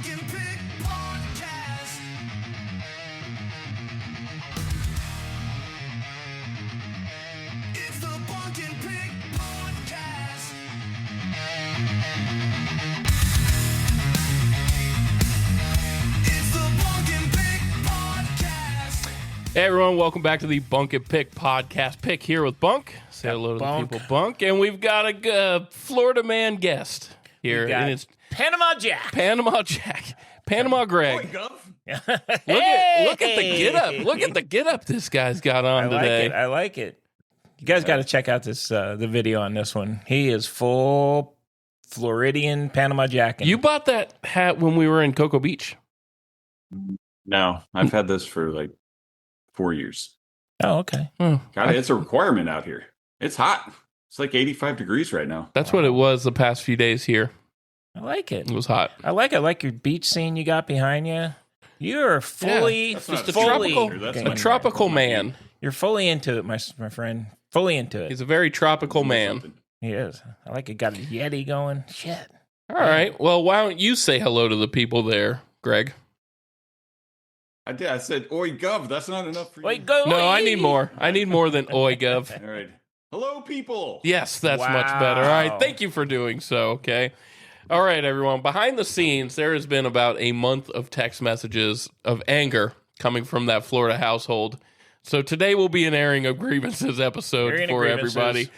Bunk and Pick podcast. It's the Bunk and Pick podcast. It's the Bunk and Pick podcast. Hey everyone, welcome back to the Bunk and Pick podcast. Pick here with Bunk. Say hello to the people, Bunk. And we've got a Florida man guest here. And it's Panama Jack. Panama Greg. Look at the get up. Look at the get up this guy's got on today. I like it. You guys got to check out this the video on this one. He is full Floridian Panama Jack. You bought that hat when we were in Cocoa Beach. No, I've had this for like 4 years. Oh, okay. God, it's a requirement out here. It's hot. It's like 85 degrees right now. That's what it was the past few days here. I like it. It was hot. I like your beach scene you got behind you. You're fully, That's not a tropical man. You're fully into it, my friend. Fully into it. He's a very tropical man. He is. I like it. Got a Yeti going. Shit. All right. Well, why don't you say hello to the people there, Greg? I did. I said, oi, gov. That's not enough for you. Wait, go. No, I need more. I need more than oi, gov. All right. Hello, people. Yes, that's much better. All right, thank you for doing so, okay? All right, everyone. Behind the scenes, there has been about a month of text messages of anger coming from that Florida household. So today will be an airing of grievances episode for everybody.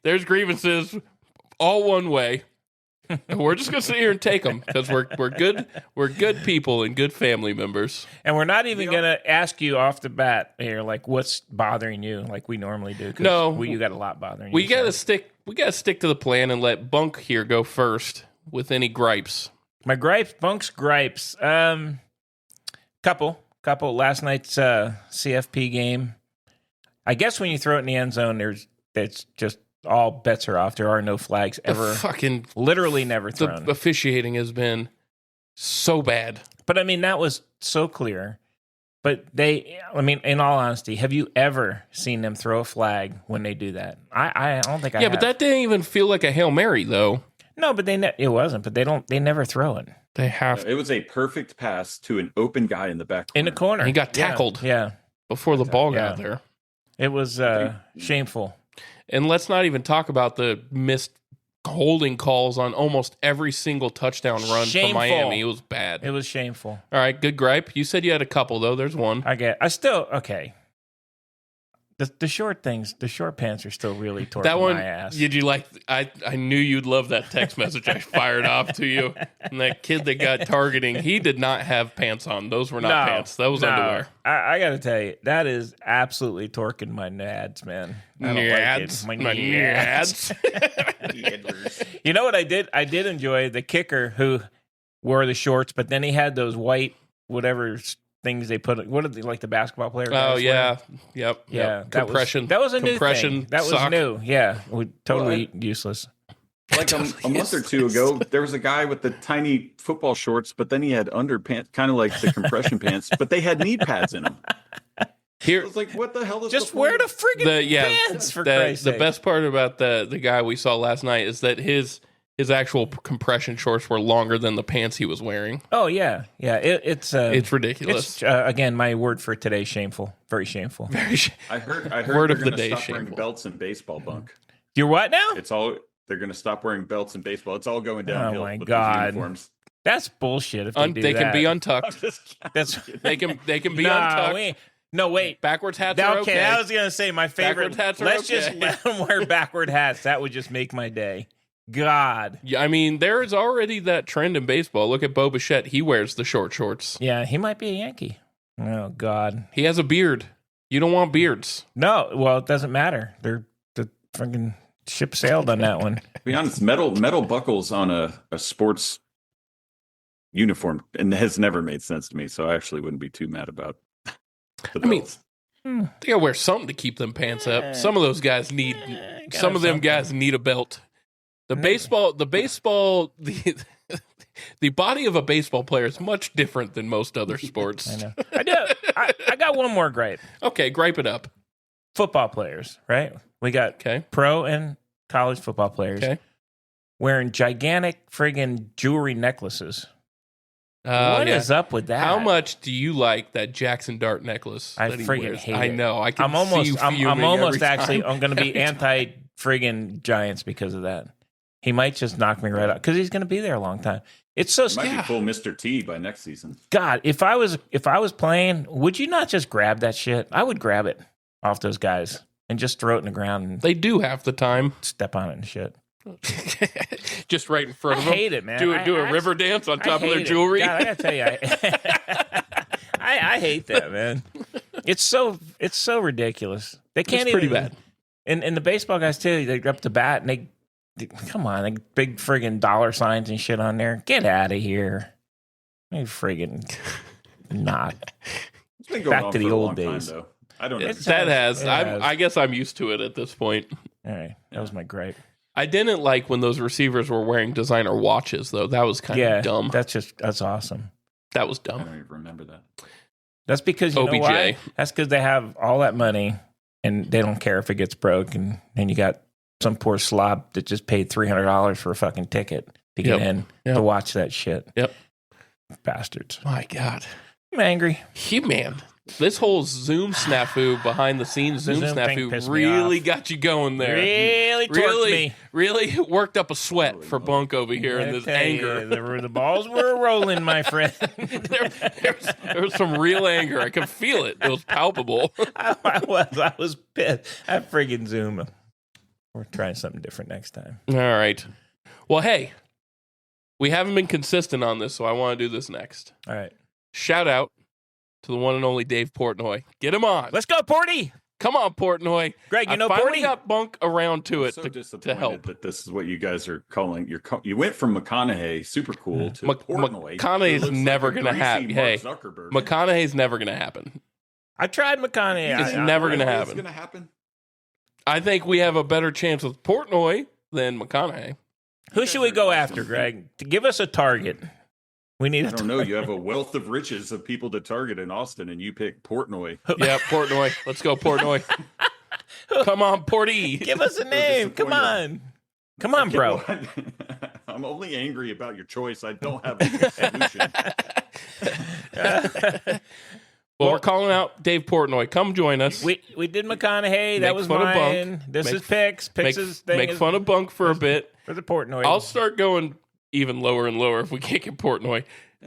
There's grievances all one way. And we're just going to sit here and take them because we're good people and good family members. And we're not even going to ask you off the bat here, like, what's bothering you, like we normally do. No, you got a lot bothering you. We got to stick to the plan and let Bunk here go first with any gripes. My gripes, Bunk's gripes. Couple. Last night's CFP game. I guess when you throw it in the end zone, it's just all bets are off. There are no flags ever. Literally never thrown. The officiating has been so bad. But I mean, that was so clear. But in all honesty, have you ever seen them throw a flag when they do that? I don't think I have. Yeah, but that didn't even feel like a Hail Mary, though. No, but it wasn't. But they never throw it. They have. It was a perfect pass to an open guy in the back corner. In the corner. He got tackled. Yeah. Before the ball got there. It was shameful. And let's not even talk about the missed holding calls on almost every single touchdown run for Miami. It was bad. It was shameful. All right, good gripe. You said you had a couple, though. There's one. Okay. The short pants are still really torquing my ass. Did you like? I knew you'd love that text message I fired off to you. And that kid that got targeting, he did not have pants on. Those were not pants. That was underwear. I got to tell you, that is absolutely torquing my nads, man. My nads. You know what I did? I did enjoy the kicker who wore the shorts, but then he had those white whatever things they put. What are they, like the basketball players? Oh yeah, yep. Compression. That was a new thing. That was sock. new. Yeah, totally useless. Like a month or two ago, there was a guy with the tiny football shorts, but then he had underpants, kind of like the compression pants, but they had knee pads in them. Here, I was like, what the hell is just wear the friggin' pants for Christ's sake. The best part about the guy we saw last night is that his actual compression shorts were longer than the pants he was wearing. Oh yeah. It's ridiculous. It's, again, my word for today: shameful. Very shameful. I heard. Word of they're the day: stop shameful. wearing belts in baseball, Bunk. You're what now? They're going to stop wearing belts in baseball. It's all going downhill. Oh my with God. these uniforms. That's bullshit. If they can be untucked. They can be untucked. No, wait. Backwards hats are okay. I was gonna say my favorite. Backwards hats are Let's okay. just let them wear backward hats. That would just make my day. God. Yeah, I mean, there is already that trend in baseball. Look at Bo Bichette. He wears the short shorts. Yeah, he might be a Yankee. Oh God. He has a beard. You don't want beards. No, well, it doesn't matter. The fucking ship sailed on that one. To be honest, metal buckles on a sports uniform and has never made sense to me. So I actually wouldn't be too mad about the belts. They gotta wear something to keep them pants up. Some of those guys need. Some of them guys need a belt. The body of a baseball player is much different than most other sports. I know. I got one more gripe. Okay, gripe it up. Football players, right? We got pro and college football players wearing gigantic friggin' jewelry necklaces. What is up with that? How much do you like that Jackson Dart necklace? I that he friggin' wears? hate I it. know. I can I'm almost, see you I'm fuming almost every actually, time. I'm going to be anti friggin' Giants because of that. He might just knock me right out because he's going to be there a long time. It's so Might be full Mr. T by next season. God, if I was playing, would you not just grab that shit? I would grab it off those guys and just throw it in the ground and They do half the time. step on it and shit. Just right in front I of them. hate it, man. Do a I river dance on I top of their hate it. jewelry. God, I gotta tell you, I hate that, man. It's so ridiculous. They can't It's pretty even, bad. And the baseball guys too. They go up to bat and they come on, like big friggin' dollar signs and shit on there. Get out of here. You friggin' not. It's been going Back on to the for a old long days. Time, though. I don't know. I guess I'm used to it at this point. All right, that was my gripe. I didn't like when those receivers were wearing designer watches, though. That was kind of dumb. That's awesome. That was I dumb. don't even remember that. That's because you know OBJ. why? That's because they have all that money and they don't care if it gets broke. And then you got some poor slob that just paid $300 for a fucking ticket to get in to watch that shit. Yep. Bastards. My God. I'm angry. Man, this whole Zoom snafu, behind the scenes Zoom Zoom thing snafu, pissed me really off. got you going there. Really torqued me. Really worked up a sweat for Bunk over here in I this tell you, anger. the balls were rolling, my friend. there was some real anger. I could feel it. It was palpable. I was pissed. I friggin' Zoom. We're trying something different next time. All right. Well, hey, we haven't been consistent on this, so I want to do this next. All right. Shout out to the one and only Dave Portnoy. Get him on. Let's go, Porty. Come on, Portnoy. Greg, you know I finally Porty? got Bunk around to I'm it so to disappointed help. that this is what you guys are calling. You went from McConaughey, super cool, to Portnoy. McConaughey's who looks never a going to happen. greasy Hey, Mark Zuckerberg. McConaughey's never going to happen. I tried McConaughey. It's never going to It's happen. going to happen. I think we have a better chance with Portnoy than McConaughey. Who should we go after, Greg? To give us a target. We need I a don't know. You have a wealth of riches of people to target in Austin, and you pick Portnoy. Yeah, Portnoy. Let's go, Portnoy. Come on, Porty. Give us a name. Come on. Come on, bro. I'm only angry about your choice. I don't have a solution. Well, we're calling out Dave Portnoy. Come join us. We did McConaughey. That Make was fun of mine. Bunk. This Make- is Picks. Picks is thing. Make is fun of Bunk for a bit. for the Portnoy. I'll start going even lower and lower if we can't get Portnoy.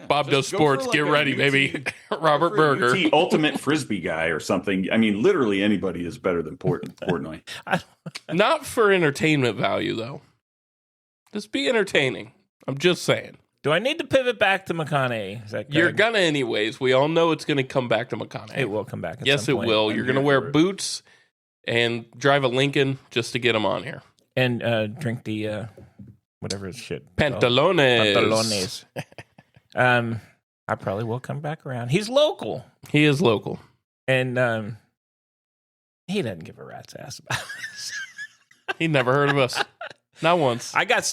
Bob does Just go for sports. like Get a ready, UT baby. Robert For a Berger. UT ultimate frisbee guy or something. I mean, literally anybody is better than Portnoy. Not for entertainment value, though. Just be entertaining. I'm just saying. Do I need to pivot back to McConaughey? Is that You're correct? gonna anyways. We all know it's gonna come back to McConaughey. It will come back. At Yes, some it point. will. I'm You're gonna here wear for it. boots and drive a Lincoln just to get him on here. And drink the whatever his shit. Pantalones. Pantalones. I probably will come back around. He's local, He is local. and he doesn't give a rat's ass about us. He never heard of us. Not once. I got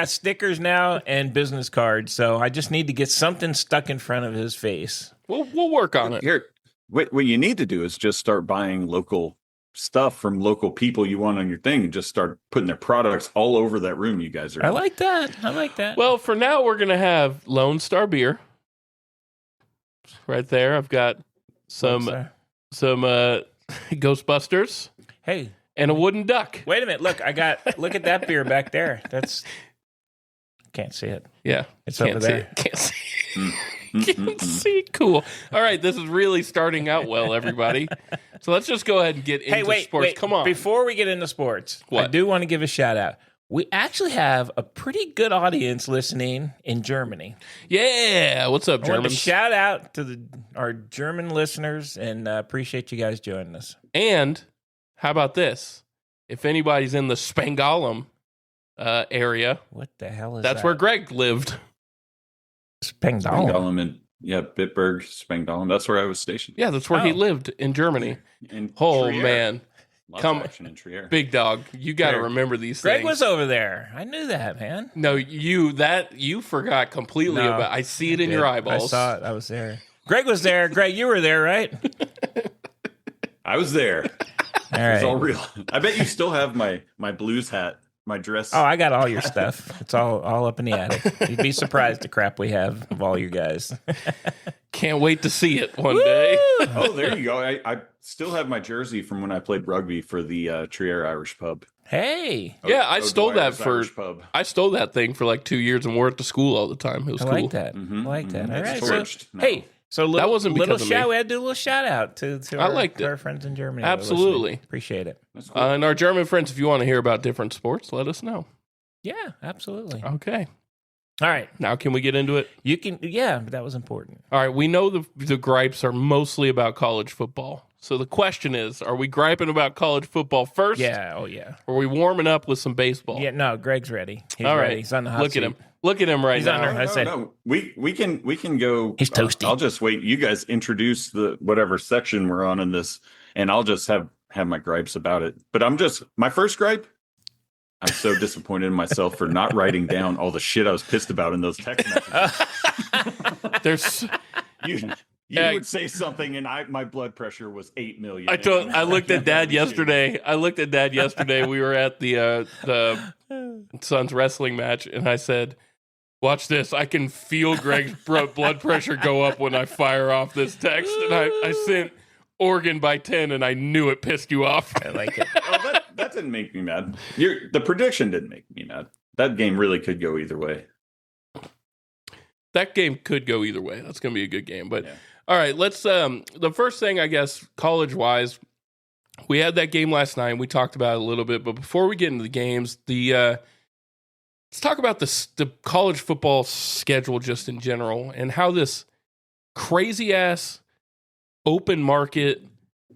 stickers now and business cards, so I just need to get something stuck in front of his face. We'll work on it. Here, what you need to do is just start buying local stuff from local people you want on your thing and just start putting their products all over that room you guys are I in. like that. Well, for now, we're gonna have Lone Star beer right there. I've got some Ghostbusters Hey, and a wooden duck. wait a minute. Look at that beer back there. Can't see it. Yeah, It's can't over see there. it. Can't see. Can't see. Cool. All right, this is really starting out well, everybody. So let's just go ahead and get into sports. Come on. Before we get into sports, I What? do want to give a shout out. We actually have a pretty good audience listening in Germany. Yeah. What's up, I want to Germans? shout out to our German listeners and appreciate you guys joining us. And how about this? If anybody's in the Spangalum area, What the hell is that's that? where Greg lived. Spangdahlem. Spangdahlem and Bitburg, Spangdahlem. That's where I was stationed. Yeah, that's where he Oh. lived in Germany. In Oh, Trier. man. Lots Come- of action in Trier. Big dog. You got to Greg- remember these Greg things. was over there. I knew that, man. No, you forgot completely No, about. I see it in your eyeballs. I saw it. I was there. Greg was there. Greg, you were there, right? I was there. All It's all right. real. I bet you still have my blues hat my dress. Oh, I got all your stuff. It's all up in the attic. You'd be surprised the crap we have of all you guys. Can't wait to see it one day. Oh, there you go. I still have my jersey from when I played rugby for the Trier Irish Pub. Hey, Yeah, I stole that Dwyer's for. Irish Pub. I stole that thing for like 2 years and wore it to school all the time. It was I cool. like that. I like that. All right. It's So, torched now. hey, so That wasn't because little of me. shout. We had to do a little shout out to I liked it. our friends in Germany. that are Absolutely. listening. Appreciate it. That's cool. And our German friends, if you want to hear about different sports, let us know. Yeah, absolutely. Okay. All right, Now, can we get into it? you can. Yeah, but that was important. All right. We know the gripes are mostly about college football. So the question is, are we griping about college football first? Yeah. Oh yeah. Or are we warming up with some baseball? Yeah. No, Greg's ready. He's All ready. right. He's on the hot Look seat. at him. Look at him right He's on now. our- I said- No. We can go. He's toasty. I'll just wait. You guys introduce the whatever section we're on in this, and I'll just have my gripes about it. But my first gripe. I'm so disappointed in myself for not writing down all the shit I was pissed about in those text messages. There's. You Yeah. would say something, and my blood pressure was 8 million. I looked at Dad yesterday. We were at the Suns wrestling match, and I said, "Watch this! I can feel Greg's blood pressure go up when I fire off this text." And I sent Oregon by 10, and I knew it pissed you off. I like it. Oh, that didn't make me mad. The prediction didn't make me mad. That game really could go either way. That game could go either way. That's going to be a good game. But Yeah. all right, let's. The first thing, I guess, college wise, we had that game last night. We talked about it a little bit, but before we get into the games, let's talk about the college football schedule just in general and how this crazy ass open market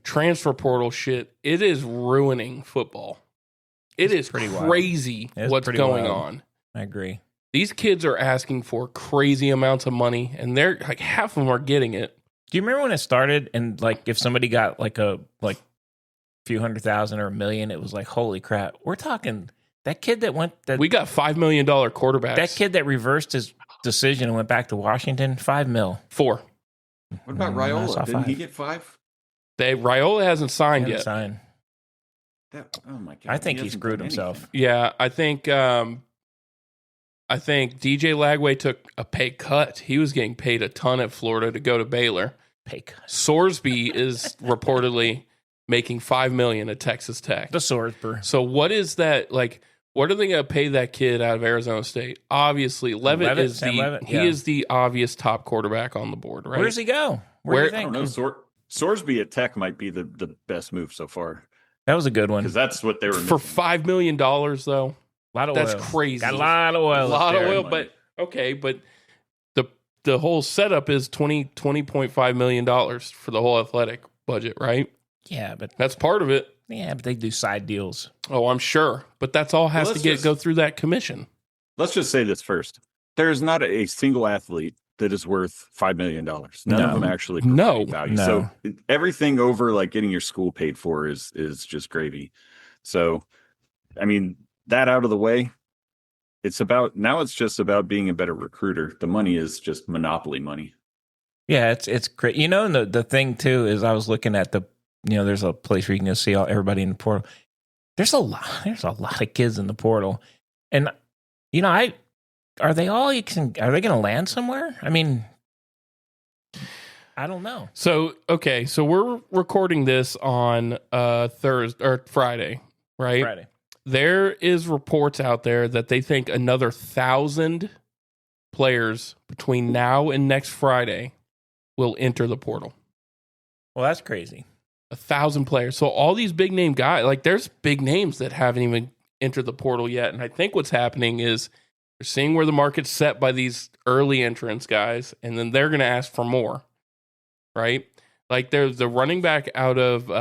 transfer portal shit, it is ruining football. It is pretty wild. crazy It's what's pretty going wild. on. I agree. These kids are asking for crazy amounts of money, and they're like half of them are getting it. Do you remember when it started? And like, if somebody got like a few 100,000 or $1 million, it was like, holy crap! We're talking that kid that went that We got $5 million quarterbacks. that kid that reversed his decision and went back to Washington. $5 million. 4. What about I saw Raiola? Didn't he 5. get 5? Raiola hasn't signed yet. Sign. Oh my god! I think he hasn't screwed done himself. anything. Yeah, I think DJ Lagway took a pay cut. He was getting paid a ton at Florida to go to Baylor. Pay cut. Sorsby is reportedly making $5 million at Texas Tech. The Swordsburg. So what is that like? What are they going to pay that kid out of Arizona State? Obviously, Levitt is Sam Leavitt, he yeah. is the obvious top quarterback on the board, right? Where does he go? Where do you Where- I think? don't know. Sorsby at Tech might be the best move so far That was a good one. because that's what they were For missing. $5 million though? A lot of That's oil. crazy. Got a lot of oil. A lot up of there. oil, but okay, but the whole setup is $20.5 million for the whole athletic budget, right? Yeah, but That's part of it. they do side deals. Oh, I'm sure, but that's all has Well, to let's go through that commission. Let's just say this first: there is not a single athlete that is worth $5 million. None No. of them actually No. provide value. No. So everything over like getting your school paid for is just gravy. So, I mean, that out of the way. It's just about being a better recruiter. The money is just monopoly money. Yeah, it's great. You know, and the thing too is I was looking at there's a place where you can go see everybody in the portal. There's a lot of kids in the portal, and are they going to land somewhere? I mean, I don't know. So, okay, so we're recording this on Thursday or Friday, right? Friday. There is reports out there that they think another 1,000 players between now and next Friday will enter the portal. Well, that's crazy. 1,000 players. So all these big name guys, like there's big names that haven't even entered the portal yet. And I think what's happening is they're seeing where the market's set by these early entrance guys, and then they're going to ask for more, right? Like there's the running back out of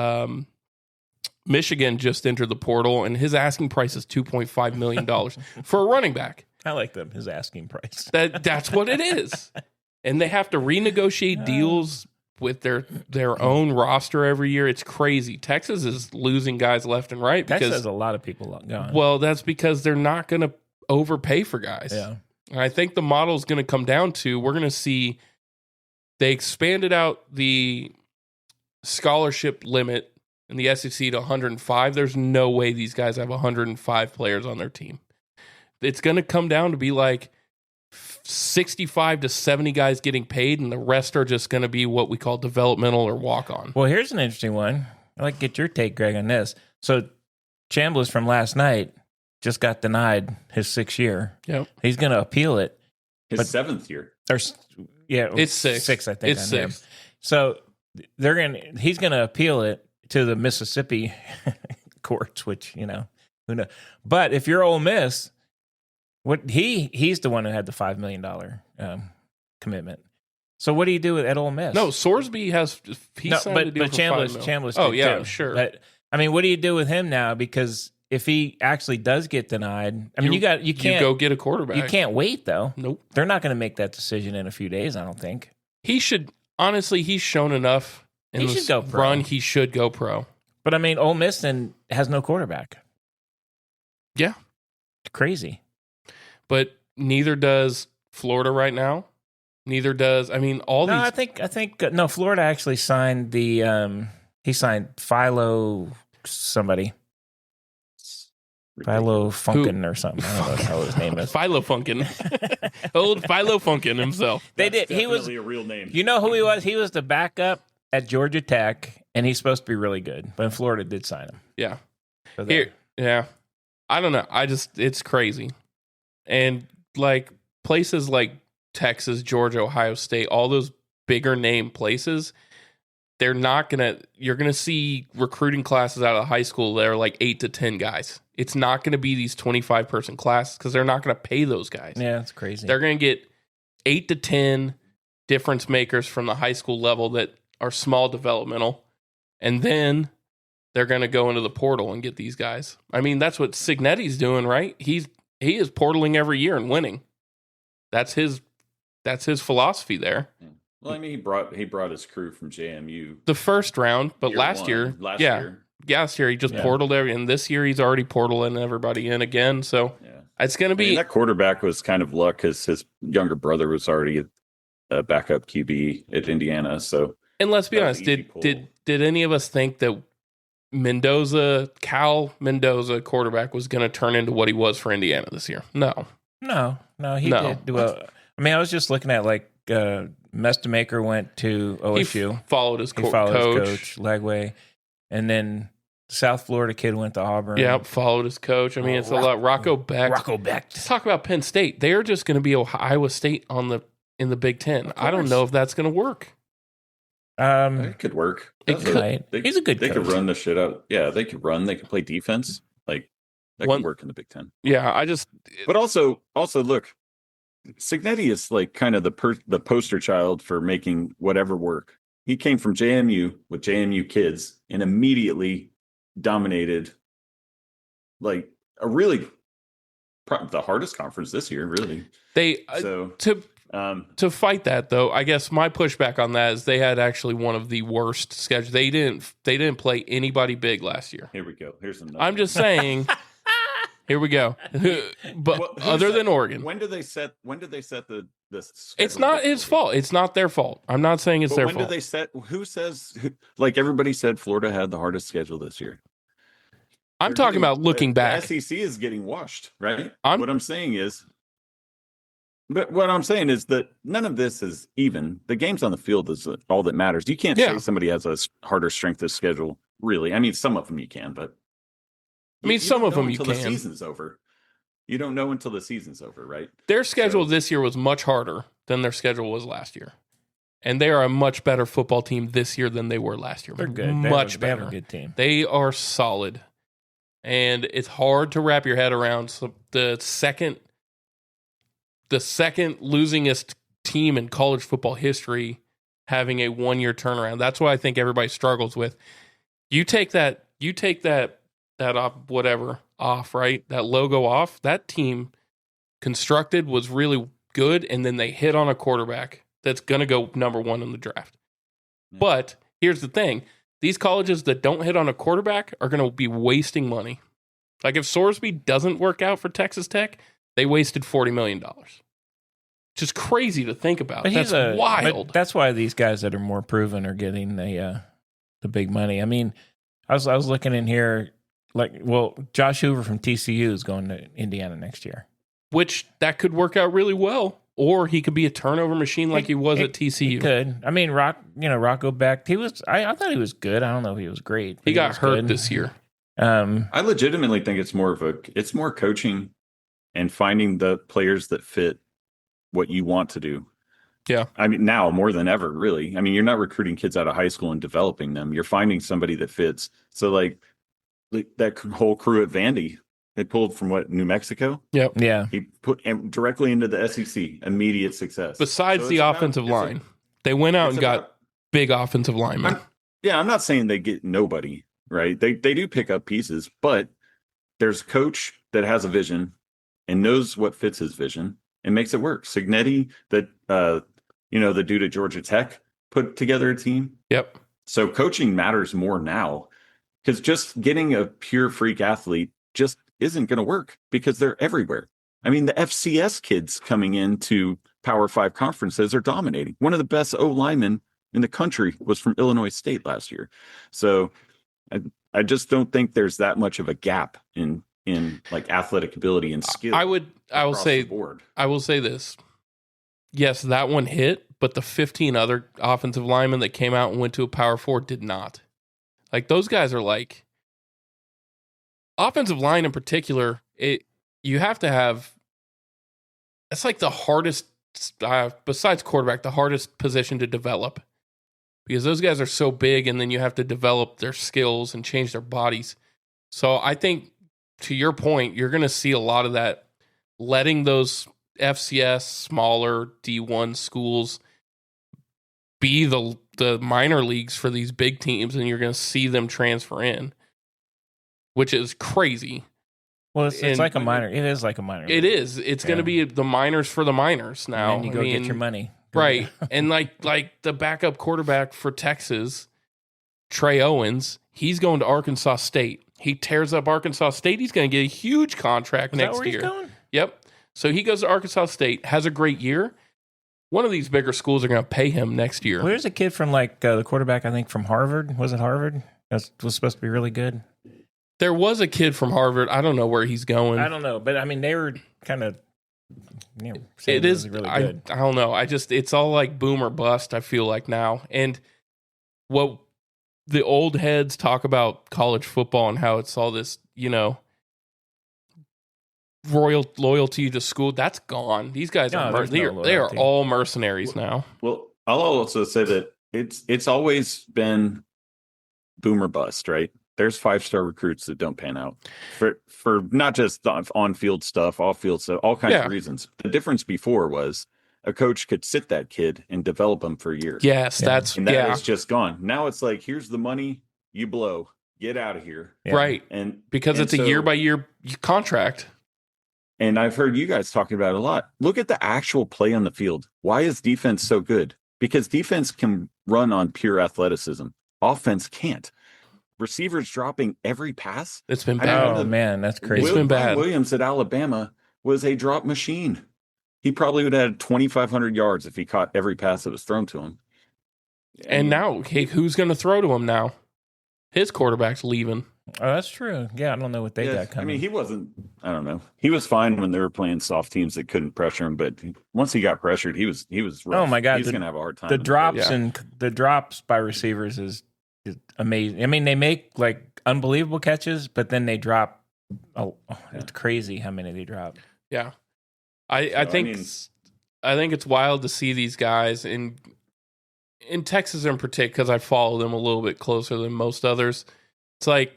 Michigan just entered the portal, and his asking price is $2.5 million for a running back. I like his asking price. That's what it is. And they have to renegotiate deals with their own roster every year. It's crazy. Texas is losing guys left and right Texas because has a lot of people gone. well, that's because they're not going to overpay for guys. Yeah. And I think the model is going to come down to we're going to see they expanded out the scholarship limit in the SEC to 105. There's no way these guys have 105 players on their team. It's going to come down to be like 65 to 70 guys getting paid, and the rest are just going to be what we call developmental or walk-on. Well, here's an interesting one. I'd like to get your take, Greg, on this. So Chambliss from last night just got denied his 6th year. Yep. He's going to appeal it. His 7th year. It's 6. 6, I think. It's on him. 6. So he's going to appeal it to the Mississippi courts, which, who knows. But if you're Ole Miss, he's the one who had the $5 million commitment. So what do you do at Ole Miss? No, Sorsby has signed a deal but for $5 million. Chambliss. Oh did yeah, too. I'm sure. But I mean, what do you do with him now? Because if he actually does get denied, I mean, you can't go get a quarterback. You can't wait though. Nope. They're not going to make that decision in a few days. I don't think. He should honestly. He's shown enough in He this should go pro. run. He should go pro. But I mean, Ole Miss then has no quarterback. Yeah, crazy. But neither does Florida right now. Neither does. I mean, all these. I think no. Florida actually signed the. He signed Philo somebody. Philo Funkin or something. I don't know how his name is. Philo Funkin. Old Philo Funkin himself. They That's did. He was definitely a real name. You know who he was? He was the backup at Georgia Tech, and he's supposed to be really good. But Florida did sign him. Yeah. So there. Here, yeah. I don't know. It's crazy. And like places like Texas, Georgia, Ohio State, all those bigger name places, you're going to see recruiting classes out of high school that are like 8 to 10 guys. It's not going to be these 25 person classes because they're not going to pay those guys. Yeah, it's crazy. They're going to get 8 to 10 difference makers from the high school level that are small developmental. And then they're going to go into the portal and get these guys. I mean, that's what Signetti's doing, right? He is portaling every year and winning. That's his philosophy there. Well, I mean, he brought his crew from JMU The first round, but last year he just portaled and this year he's already portaling everybody in again. So it's going to be that quarterback was kind of luck because his younger brother was already a backup QB at Indiana. So, and let's be honest, did any of us think that Cal Mendoza quarterback was going to turn into what he was for Indiana this year? No, he did do well. I mean, I was just looking at like Mestamaker went to OSU. He followed his his coach, Legway. And then the South Florida kid went to Auburn. Yeah, followed his coach. I mean, it's a lot. Rocco Beck. Let's talk about Penn State. They are just going to be Iowa State in the Big Ten. I don't know if that's going to work. It could work. He's a good coach. They could run the shit out. Yeah, they could run. They could play defense. Like that could work in the Big Ten. Yeah, But also look, Signetti is like kind of the poster child for making whatever work. He came from JMU with JMU kids and immediately dominated like the hardest conference this year, really. To fight that though, I guess my pushback on that is they had actually one of the worst schedules. They didn't play anybody big last year. Here we go. Here's another. I'm just saying. Here we go. But other than Oregon, when did they set the it's not his fault. It's not their fault. I'm not saying it's their fault. When did they set? Who says? Like everybody said, Florida had the hardest schedule this year. I'm talking about looking back. The SEC is getting washed, right? What I'm saying is that none of this is even. The games on the field is all that matters. You can't say somebody has a harder strength of schedule, really. I mean, some of them you can, but some of them you can. The season's over. You don't know until the season's over, right? Their schedule this year was much harder than their schedule was last year. And they are a much better football team this year than they were last year. They're good. Much better. They have a good team. They are solid. And it's hard to wrap your head around. So the second losingest team in college football history having a 1 year turnaround. That's what I think everybody struggles with. You take that off, right? That logo off. That team constructed was really good, and then they hit on a quarterback that's going to go number 1 in the draft. Yeah. But here's the thing. These colleges that don't hit on a quarterback are going to be wasting money. Like if Sorsby doesn't work out for Texas Tech, they wasted $40 million. Just crazy to think about. That's wild. But that's why these guys that are more proven are getting the big money. I mean, I was looking in here, Josh Hoover from TCU is going to Indiana next year. Which that could work out really well. Or he could be a turnover machine like he was at TCU. He could. I mean, Rocco Beck, I thought he was good. I don't know if he was great. He got hurt this year. I legitimately think it's more coaching and finding the players that fit what you want to do. Yeah. I mean, now more than ever, really. I mean, you're not recruiting kids out of high school and developing them. You're finding somebody that fits. So like that whole crew at Vandy, they pulled from New Mexico? Yep. Yeah. He put him directly into the SEC, immediate success. Besides the offensive line, they went out and got big offensive linemen. I'm not saying they get nobody, right? They do pick up pieces, but there's a coach that has a vision and knows what fits his vision and makes it work. Signetti, the dude at Georgia Tech, put together a team. Yep. So coaching matters more now because just getting a pure freak athlete just isn't going to work because they're everywhere. I mean, the FCS kids coming into Power 5 conferences are dominating. One of the best O linemen in the country was from Illinois State last year. So I just don't think there's that much of a gap in like athletic ability and skill. I will say this. Yes, that one hit, but the 15 other offensive linemen that came out and went to a Power 4 did not. Like those guys are like offensive line in particular, you have to have, it's like the hardest, besides quarterback, the hardest position to develop because those guys are so big and then you have to develop their skills and change their bodies. So I think to your point, you're going to see a lot of that, letting those FCS smaller D1 schools be the minor leagues for these big teams and you're going to see them transfer in. Which is crazy. Well, it's like a minor. It is like a minor. It is. It's going to be the minors for the minors now. And then you get your money. Right. And like the backup quarterback for Texas, Trey Owens, he's going to Arkansas State. He tears up Arkansas State. He's going to get a huge contract next year. He's going? Yep. So he goes to Arkansas State, has a great year. One of these bigger schools are going to pay him next year. Well, there's a kid from the quarterback, I think, from Harvard. Was it Harvard? That was supposed to be really good. There was a kid from Harvard. I don't know where he's going. I don't know, but I mean, they were kind of. It is really good. I don't know. It's all like boom or bust. I feel like now, and what the old heads talk about college football and how it's all this, royal loyalty to school. That's gone. These guys they are all mercenaries now. Well, I'll also say that it's always been boom or bust, right? There's 5-star recruits that don't pan out for not just on-field stuff, off-field stuff, all kinds of reasons. The difference before was a coach could sit that kid and develop him for years. Yes, that is just gone. Now it's like, here's the money, you blow, get out of here. Yeah. Right. Because it's a year-by-year contract. And I've heard you guys talking about it a lot. Look at the actual play on the field. Why is defense so good? Because defense can run on pure athleticism. Offense can't. Receivers dropping every pass. It's been bad. Oh, man, that's crazy. It's been bad. Williams at Alabama was a drop machine. He probably would have had 2,500 yards if he caught every pass that was thrown to him. And now, who's going to throw to him now? His quarterback's leaving. Oh, that's true. Yeah, I don't know what they got coming. I mean, I don't know. He was fine when they were playing soft teams that couldn't pressure him, but once he got pressured, he was rough. Oh my God. He's going to have a hard time. The drops by receivers is amazing. I mean, they make like unbelievable catches, but then they drop. It's crazy how many they drop. Yeah. I think it's wild to see these guys in Texas in particular, because I follow them a little bit closer than most others. It's like,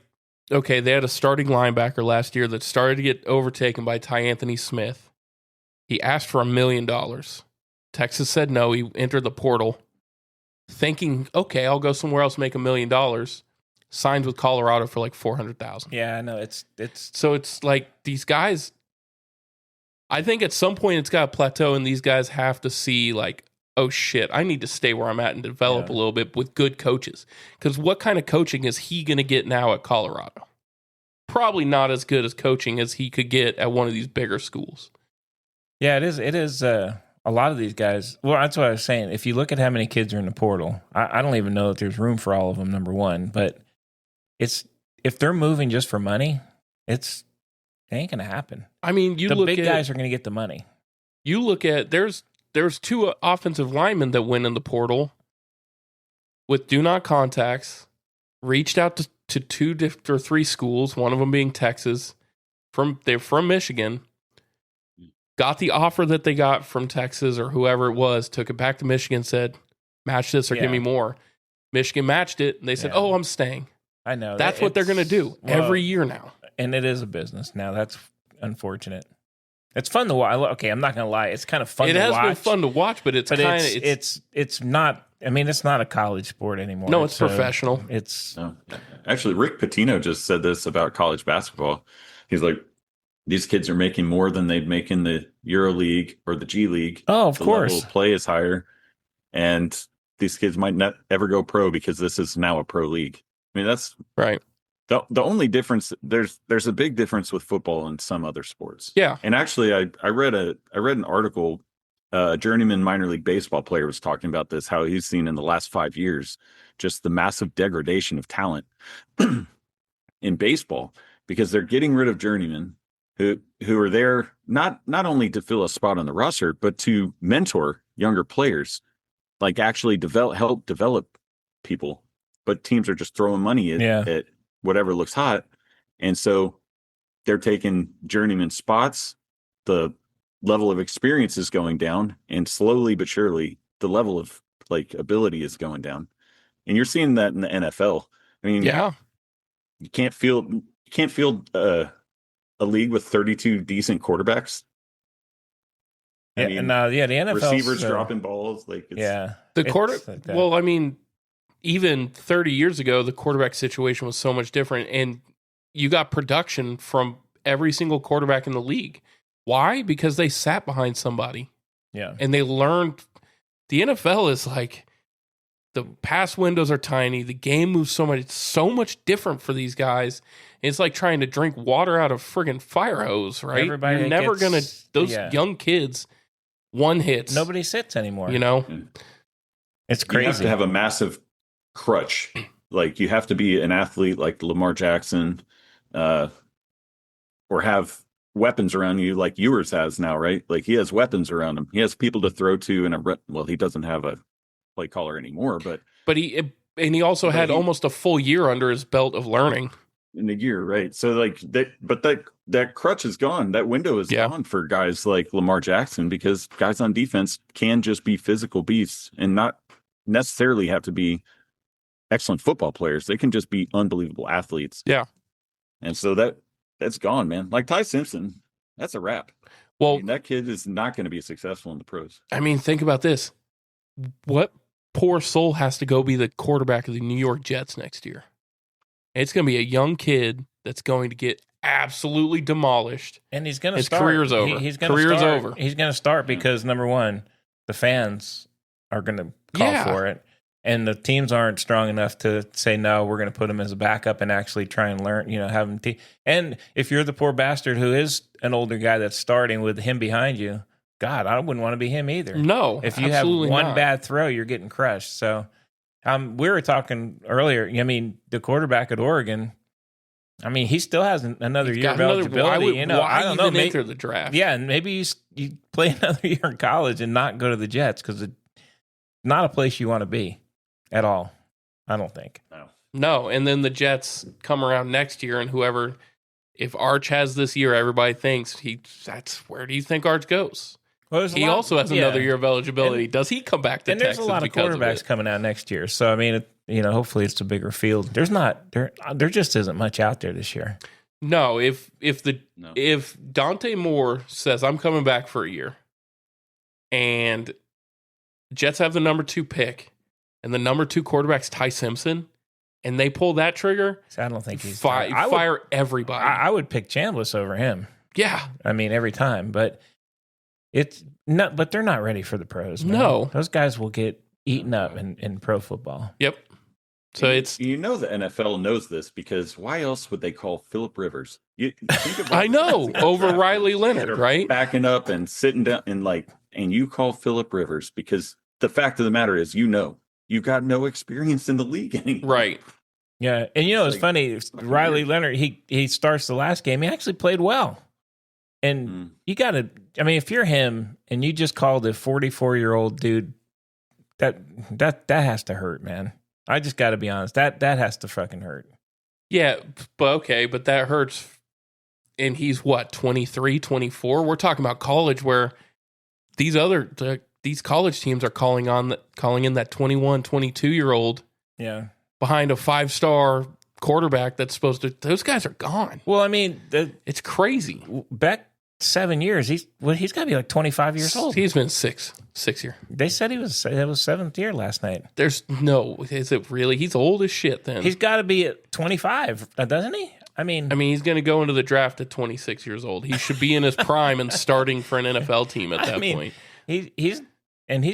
okay, they had a starting linebacker last year that started to get overtaken by Ty Anthony Smith. He asked for $1 million. Texas said no. He entered the portal thinking, okay, I'll go somewhere else, make $1 million. Signs with Colorado for like $400,000. Yeah, I know. It's so it's like these guys. I think at some point it's got to plateau, and these guys have to see like, oh shit, I need to stay where I'm at and develop a little bit with good coaches. Because what kind of coaching is he going to get now at Colorado? Probably not as good as coaching as he could get at one of these bigger schools. Yeah, it is. A lot of these guys. Well, that's what I was saying. If you look at how many kids are in the portal, I don't even know if there's room for all of them. Number one, but it's if they're moving just for money, it ain't gonna happen. I mean, The big guys are gonna get the money. You look at there's 2 offensive linemen that went in the portal with do not contacts, reached out to 2 or 3 schools, one of them being Texas. They're from Michigan. Got the offer that they got from Texas or whoever it was, took it back to Michigan, said, match this or give me more. Michigan matched it, and they said, oh, I'm staying. I know. That's what they're going to do every year now. And it is a business now. That's unfortunate. It's fun to watch. Okay, I'm not going to lie. It's kind of fun to watch. It has been fun to watch, but it's not. I mean, it's not a college sport anymore. No, it's professional. No. Actually, Rick Pitino just said this about college basketball. He's like, these kids are making more than they'd make in the Euro League or the G League. Oh, of course. The level of play is higher, and these kids might not ever go pro because this is now a pro league. I mean, that's right. The only difference, there's a big difference with football and some other sports. Yeah. And actually, I read an article. A journeyman minor league baseball player was talking about this, how he's seen in the last 5 years just the massive degradation of talent in baseball because they're getting rid of journeymen who are there not only to fill a spot on the roster, but to mentor younger players, like actually help develop people. But teams are just throwing money at whatever looks hot. And so they're taking journeyman spots. The level of experience is going down, and slowly but surely the level of like ability is going down. And you're seeing that in the NFL. I mean, you can't field a league with 32 decent quarterbacks. I mean, the NFL receivers dropping balls, like Well, I mean, even 30 years ago, the quarterback situation was so much different, and you got production from every single quarterback in the league. Why? Because they sat behind somebody. Yeah. And they learned. The NFL is like, the pass windows are tiny. The game moves so much. It's so much different for these guys. It's like trying to drink water out of friggin' fire hose, right? You're never going to, those young kids, one hits. Nobody sits anymore. You know? It's crazy. You have to have a massive crutch. Like, you have to be an athlete like Lamar Jackson, or have weapons around you like Ewers has now, right? Like, he has weapons around him. He has people to throw to, and he doesn't have a play caller anymore, but he also had almost a full year under his belt of learning. In a year, right? So like that crutch is gone. That window is gone for guys like Lamar Jackson, because guys on defense can just be physical beasts and not necessarily have to be excellent football players. They can just be unbelievable athletes. Yeah. And so that's gone, man. Like Ty Simpson, that's a wrap. Well, I mean, that kid is not going to be successful in the pros. I mean, think about this. What poor soul has to go be the quarterback of the New York Jets next year? It's going to be a young kid that's going to get absolutely demolished. And he's going to His start. career's over. He's going Career's to start. over. He's going to start because, number one, the fans are going to call for it. And the teams aren't strong enough to say, no, we're going to put him as a backup and actually try and learn, have him. And if you're the poor bastard who is an older guy that's starting with him behind you, God, I wouldn't want to be him either. No, if you have one bad throw, you're getting crushed. So we were talking earlier. I mean, the quarterback at Oregon, I mean, he still has another year of eligibility. I don't know. Maybe enter the draft. Yeah, and maybe you play another year in college and not go to the Jets, because it's not a place you want to be at all. I don't think. No, and then the Jets come around next year, and if Arch has this year, everybody thinks that's where do you think Arch goes? Well, he also has another year of eligibility. Does he come back to Texas? And there's a lot of quarterbacks coming out next year. So, I mean, hopefully it's a bigger field. There just isn't much out there this year. No, if Dante Moore says, I'm coming back for a year, and Jets have the number 2 pick, and the number 2 quarterback's Ty Simpson, and they pull that trigger, I don't think he's fire everybody. I would pick Chambliss over him. Yeah. I mean, every time, but but they're not ready for the pros. Man. No. Those guys will get eaten up in pro football. Yep. So the NFL knows this, because why else would they call Phillip Rivers? I know, over Riley Leonard, right? Backing up and sitting down and you call Phillip Rivers, because the fact of the matter is, you've got no experience in the league anymore. Right. Yeah, and you know it's like funny. Riley weird. Leonard, he starts the last game. He actually played well, and you got to. I mean, if you're him and you just called a 44-year-old dude, that has to hurt, man. I just got to be honest. That has to fucking hurt. Yeah, but that hurts. And he's what, 23, 24? We're talking about college where these college teams are calling in that 21, 22-year-old Yeah. behind a 5-star quarterback that's supposed to. Those guys are gone. Well, I mean, It's crazy. back 7 years, he's got to be like 25 years old. He's been six year. They said it was 7th year last night. There's no. Is it really? He's old as shit. Then He's got to be at 25, doesn't he? I mean, he's going to go into the draft at 26 years old. He should be in his prime and starting for an NFL team at that point. he's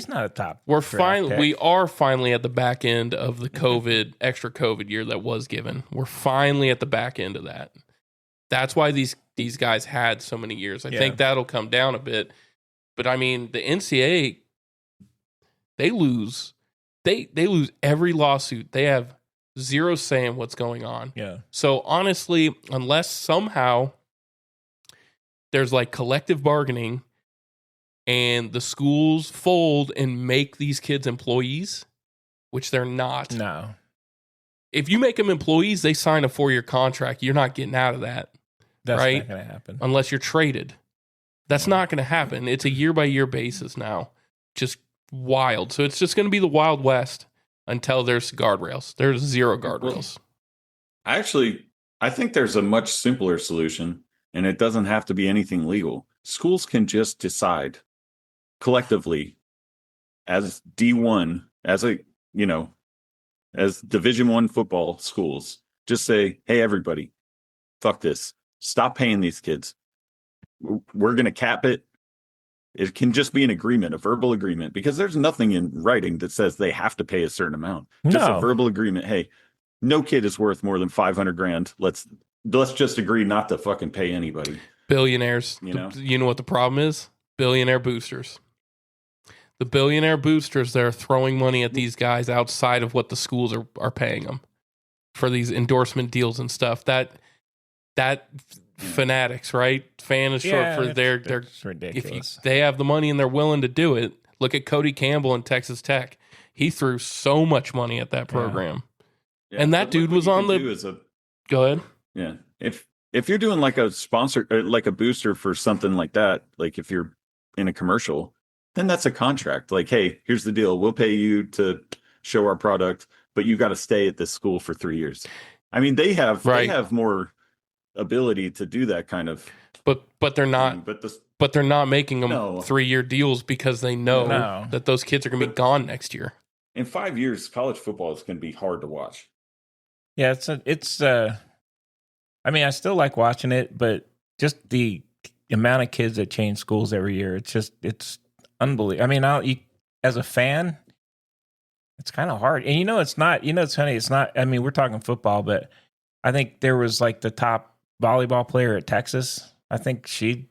not a top. We draft are finally at the back end of the extra COVID year that was given. We're finally at the back end of that. That's why these guys had so many years. I think that'll come down a bit. But I mean, the NCAA, they lose every lawsuit. They have zero say in what's going on. Yeah. So honestly, unless somehow there's like collective bargaining and the schools fold and make these kids employees, which they're not. No. If you make them employees, they sign a 4-year contract. You're not getting out of that. That's right? not going to happen. Unless you're traded. That's not going to happen. It's a year-by-year basis now. Just wild. So it's just going to be the Wild West until there's guardrails. There's zero guardrails. I think there's a much simpler solution, and it doesn't have to be anything legal. Schools can just decide collectively as D1, as Division I football schools, just say, hey, everybody, fuck this. Stop paying these kids. We're going to cap it. It can just be an agreement, a verbal agreement, because there's nothing in writing that says they have to pay a certain amount. Just a verbal agreement. Hey, no kid is worth more than $500,000. Let's just agree not to fucking pay anybody. Billionaires. You know what the problem is? Billionaire boosters. The billionaire boosters that are throwing money at these guys outside of what the schools are paying them for these endorsement deals and stuff. That fanatics, right? Fan is short for their ridiculous. If they have the money and they're willing to do it. Look at Cody Campbell in Texas Tech. He threw so much money at that program. Yeah, and that dude was on the Go ahead. Yeah. If you're doing like a sponsor, like a booster for something like that, like if you're in a commercial, then that's a contract. Like, hey, here's the deal. We'll pay you to show our product, but you got to stay at this school for 3 years. I mean, they have more ability to do that kind of. But they're not. But they're not making them 3-year deals because they know that those kids are going to be gone next year. In 5 years, college football is going to be hard to watch. Yeah, I mean, I still like watching it, but just the amount of kids that change schools every year, it's unbelievable. I mean, as a fan, it's kind of hard. And it's not, it's funny. It's not, I mean, we're talking football, but I think there was like the top volleyball player at Texas. I think she,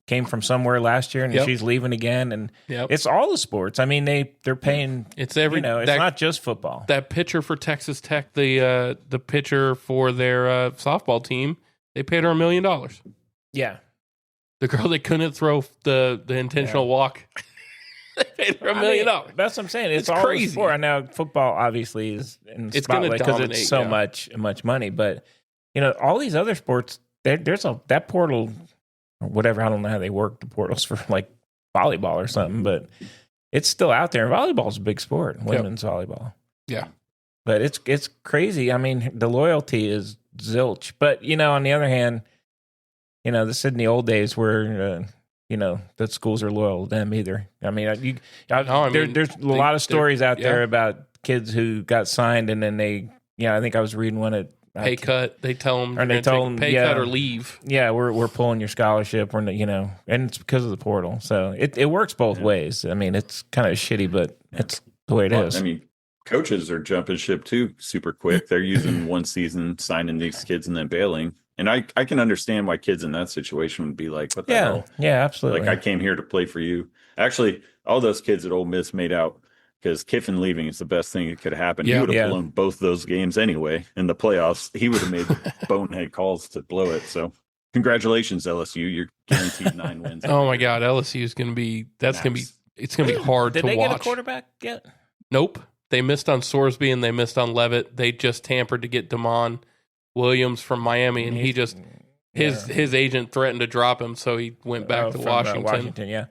came from somewhere last year and she's leaving again. And it's all the sports. I mean, they're paying, it's every, it's not just football. That pitcher for Texas Tech, the pitcher for their softball team, they paid her $1 million. Yeah. The girl that couldn't throw the intentional walk, they paid her $1 million. That's what I'm saying. It's all crazy. Sport. I know football obviously is in the spotlight because it's so much money. But all these other sports, there's that portal or whatever. I don't know how they work the portals for like volleyball or something, but it's still out there. Volleyball is a big sport, women's volleyball. Yeah, but it's crazy. I mean, the loyalty is zilch. But on the other hand, this isn't the old days where that schools are loyal to them either. I mean, there's a lot of stories out there about kids who got signed and then they, I think I was reading one at pay cut. They tell them, pay cut or leave. Yeah, we're pulling your scholarship. And it's because of the portal. So it works both ways. I mean, it's kind of shitty, but it's the way it is. I mean, coaches are jumping ship too super quick. They're using one season, signing these kids and then bailing. And I can understand why kids in that situation would be like, what the hell? Yeah, absolutely. Like, I came here to play for you. Actually, all those kids at Ole Miss made out because Kiffin leaving is the best thing that could happen. Yeah. He would have Yeah. blown both those games anyway in the playoffs. He would have made bonehead calls to blow it. So congratulations, LSU. You're guaranteed 9 wins. Oh my God, LSU is going to be. That's going to be. Nice. It's going to be hard Did to they watch. get a quarterback yet? Nope. They missed on Sorsby and they missed on Levitt. They just tampered to get Damon Williams from Miami, and he just his agent threatened to drop him, so he went back to from, Washington. Washington, yeah.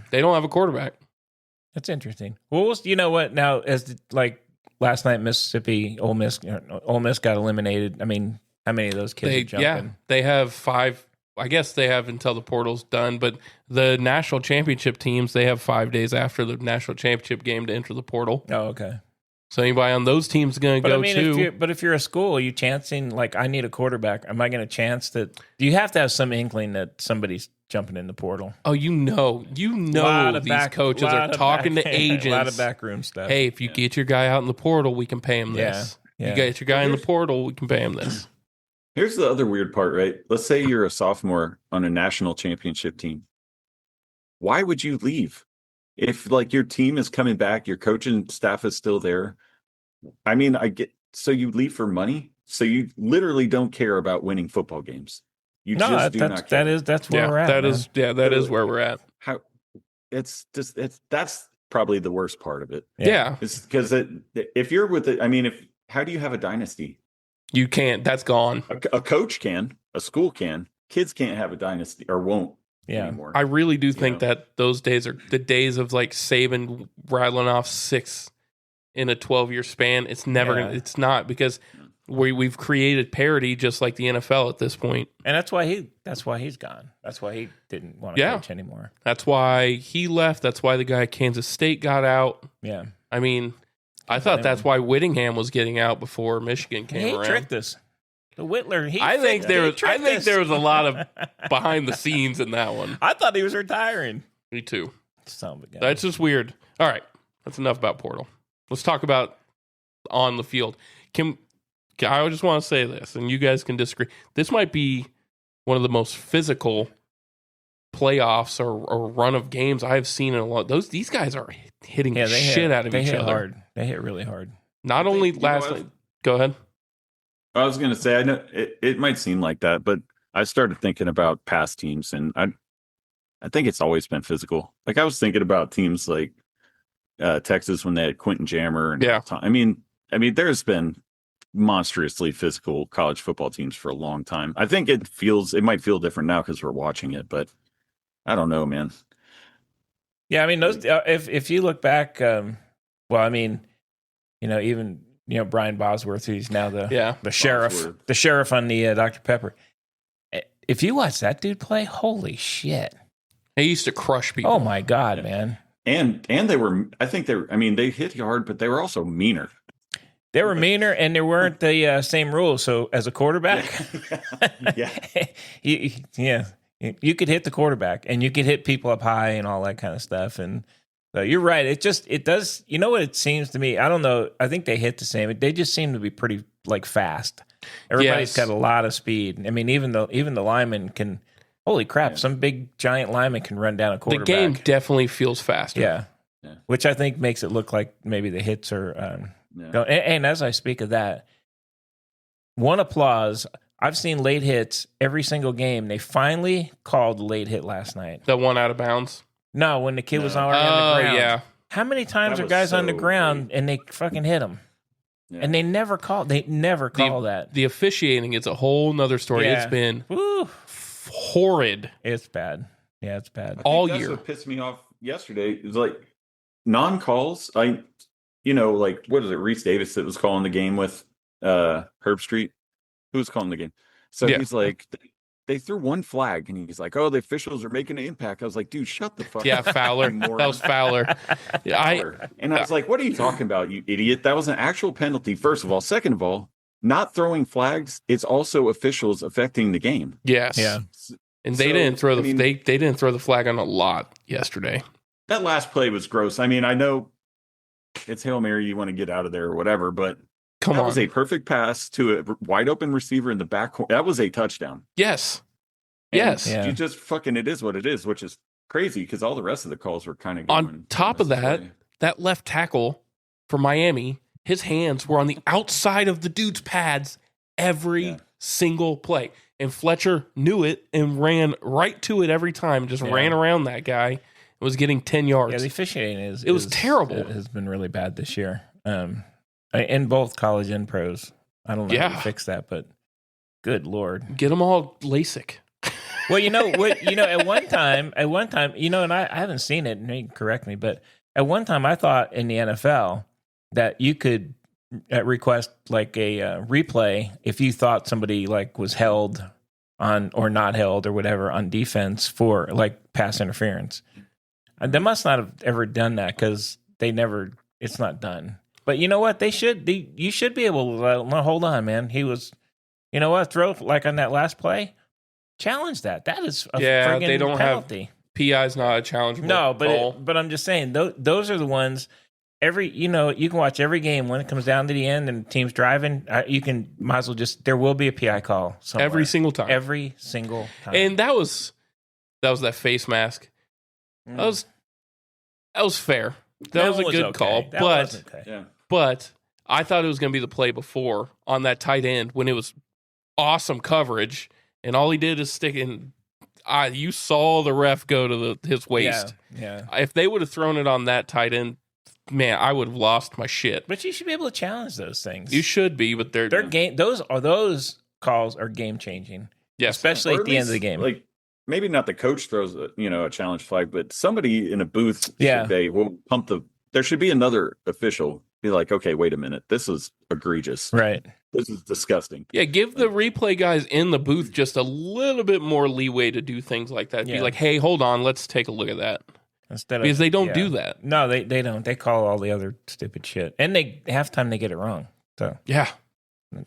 They don't have a quarterback. That's interesting. Well, you know what? Now, like last night, Ole Miss got eliminated. I mean, how many of those kids are jumping? They have 5. I guess they have until the portal's done, but the national championship teams, they have 5 days after the national championship game to enter the portal. Oh, okay. So anybody on those teams is going to go too. If you're a school, are you chancing, like, I need a quarterback? Am I going to chance that? Do you have to have some inkling that somebody's jumping in the portal? Oh, these coaches are talking to agents. A lot of backroom stuff. Hey, if you get your guy out in the portal, we can pay him this. Yeah. You get your guy in the portal, we can pay him this. Here's the other weird part, right? Let's say you're a sophomore on a national championship team. Why would you leave? If like your team is coming back, your coaching staff is still there. I mean, so you leave for money. So you literally don't care about winning football games. You just do not care. That's where we're at. That is where we're at. That's probably the worst part of it. Yeah. It's because if you're with it, I mean, how do you have a dynasty? You can't. That's gone. A coach can, a school can. Kids can't have a dynasty or won't anymore. I really do think that those days are the days of like Saban rattling off 6 in a 12-year span. It's never gonna, it's not, because we've created parity just like the NFL at this point. And that's why he's gone. That's why he didn't want to coach anymore. That's why he left. That's why the guy at Kansas State got out. Yeah. I mean, I thought that's why Whittingham was getting out before Michigan came around. He tricked us. The Whittler. I think there was a lot of behind the scenes in that one. I thought he was retiring. Me too. Son of a gun. That's just weird. All right, that's enough about Portal. Let's talk about on the field. I just want to say this, and you guys can disagree. This might be one of the most physical playoffs or run of games I've seen in a lot. These guys are hitting shit out of each other. Hard. They hit really hard. Not only last night. Go ahead. I was going to say, I know it might seem like that, but I started thinking about past teams, and I think it's always been physical. Like I was thinking about teams like Texas when they had Quentin Jammer, and I mean, there's been monstrously physical college football teams for a long time. I think it might feel different now because we're watching it, but I don't know, man. Yeah, I mean, those. If you look back, well, I mean, even Brian Bosworth, who's now the sheriff, Bosworth. the sheriff on the Dr. Pepper. If you watch that dude play, holy shit! He used to crush people. Oh my god, man! And they were, I think they hit hard, but they were also meaner. They were meaner, and there weren't the same rules. So as a quarterback, you could hit the quarterback, and you could hit people up high and all that kind of stuff. And so you're right. It does. You know what it seems to me? I don't know. I think they hit the same. They just seem to be pretty fast. Everybody's got a lot of speed. I mean, even the linemen can. Holy crap! Some big giant lineman can run down a quarterback. The game definitely feels faster. Yeah. Which I think makes it look like maybe the hits are. And as I speak of that, one applause. I've seen late hits every single game. They finally called the late hit last night. The one out of bounds? No, when the kid was already on the ground. Yeah. How many times are guys on the ground and they fucking hit him? Yeah. And they never call that. The officiating is a whole nother story. Yeah. It's been horrid. It's bad. Yeah, it's bad. All that's year. What pissed me off yesterday is like non-calls. What is it? Reese Davis that was calling the game with Herb Street. Who was calling the game? So he's like, they threw one flag, and he's like, "Oh, the officials are making an impact." I was like, "Dude, shut the fuck up." Yeah, Fowler. That was Fowler. I was like, "What are you talking about, you idiot? That was an actual penalty." First of all, second of all, not throwing flags. It's also officials affecting the game. Yes. Yeah. And they didn't throw they didn't throw the flag on a lot yesterday. That last play was gross. I mean, I know it's Hail Mary, you want to get out of there or whatever, but that was a perfect pass to a wide open receiver in the back corner. That was a touchdown. Yes. And yes. You just fucking, it is what it is, which is crazy because all the rest of the calls were kind of going. On top of that, that left tackle for Miami, his hands were on the outside of the dude's pads every single play. And Fletcher knew it and ran right to it every time, just ran around that guy and was getting 10 yards. Yeah, the officiating was terrible. It has been really bad this year. In both college and pros. I don't know how to fix that, but good Lord. Get them all LASIK. Well, at one time, and I haven't seen it, and you can correct me, but at one time I thought in the NFL that you could request like a replay if you thought somebody like was held on or not held or whatever on defense for like pass interference. And they must not have ever done that because it's not done. But you know what? You should be able to hold on, man. He was, you know what? Throw like on that last play. Challenge that. That is a friggin' they don't penalty. PI's not a challenge. No, but I'm just saying those are the ones. You can watch every game when it comes down to the end and the team's driving. Might as well there will be a PI call somewhere. Every single time. Every single time. And that was that face mask. That was fair. That was a good call. But I thought it was going to be the play before on that tight end when it was awesome coverage, and all he did is stick in. You saw the ref go to his waist. Yeah. If they would have thrown it on that tight end, man, I would have lost my shit. But you should be able to challenge those things. You should be, but they're game. Those calls are game changing. Yes, especially at the end of the game. Like maybe not the coach throws a challenge flag, but somebody in a booth will pump there should be another official be like, okay, wait a minute, this is egregious. Right. This is disgusting. Yeah, give the replay guys in the booth just a little bit more leeway to do things like that. Yeah. Be like, hey, hold on, let's take a look at that. Because they don't do that. No, they don't. They call all the other stupid shit. And half time they get it wrong. So yeah.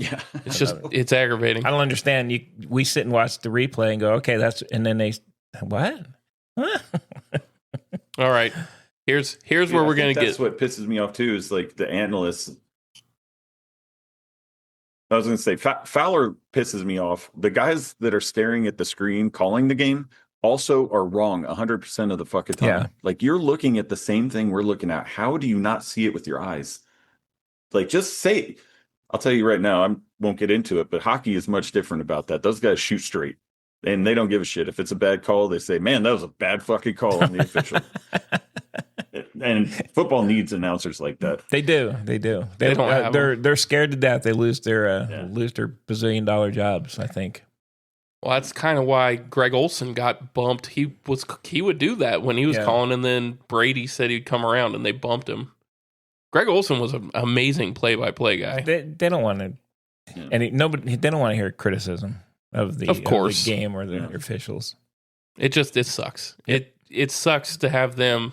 It's it's aggravating. I don't understand. We sit and watch the replay and go, okay, and then they what? All right. Here's where we're going to get. That's what pisses me off too. Is like the analysts. I was going to say Fowler pisses me off. The guys that are staring at the screen calling the game also are wrong 100% of the fucking time. Yeah. Like you're looking at the same thing we're looking at. How do you not see it with your eyes? Like just say. I'll tell you right now. I won't get into it, but hockey is much different about that. Those guys shoot straight, and they don't give a shit if it's a bad call. They say, "Man, that was a bad fucking call on the official." And football needs announcers like that. They do. They don't. They're scared to death. They lose their bazillion-dollar jobs, I think. Well, that's kind of why Greg Olson got bumped. He would do that when he was calling, and then Brady said he'd come around, and they bumped him. Greg Olson was an amazing play-by-play guy. They don't want to, and they don't want to hear criticism of the game or the officials. It sucks. It sucks to have them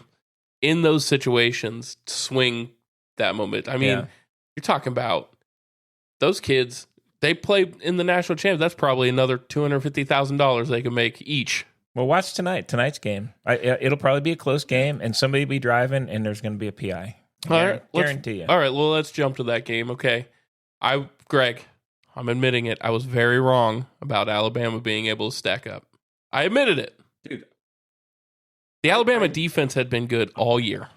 in those situations swing that moment. I mean, you're talking about those kids. They play in the national champ. That's probably another $250,000 they can make each. Well, watch tonight's game. It'll probably be a close game, and somebody will be driving, and there's going to be a PI. Guarantee you. All right, well, let's jump to that game. Okay, Greg, I'm admitting it. I was very wrong about Alabama being able to stack up. I admitted it. Dude. The Alabama defense had been good all year.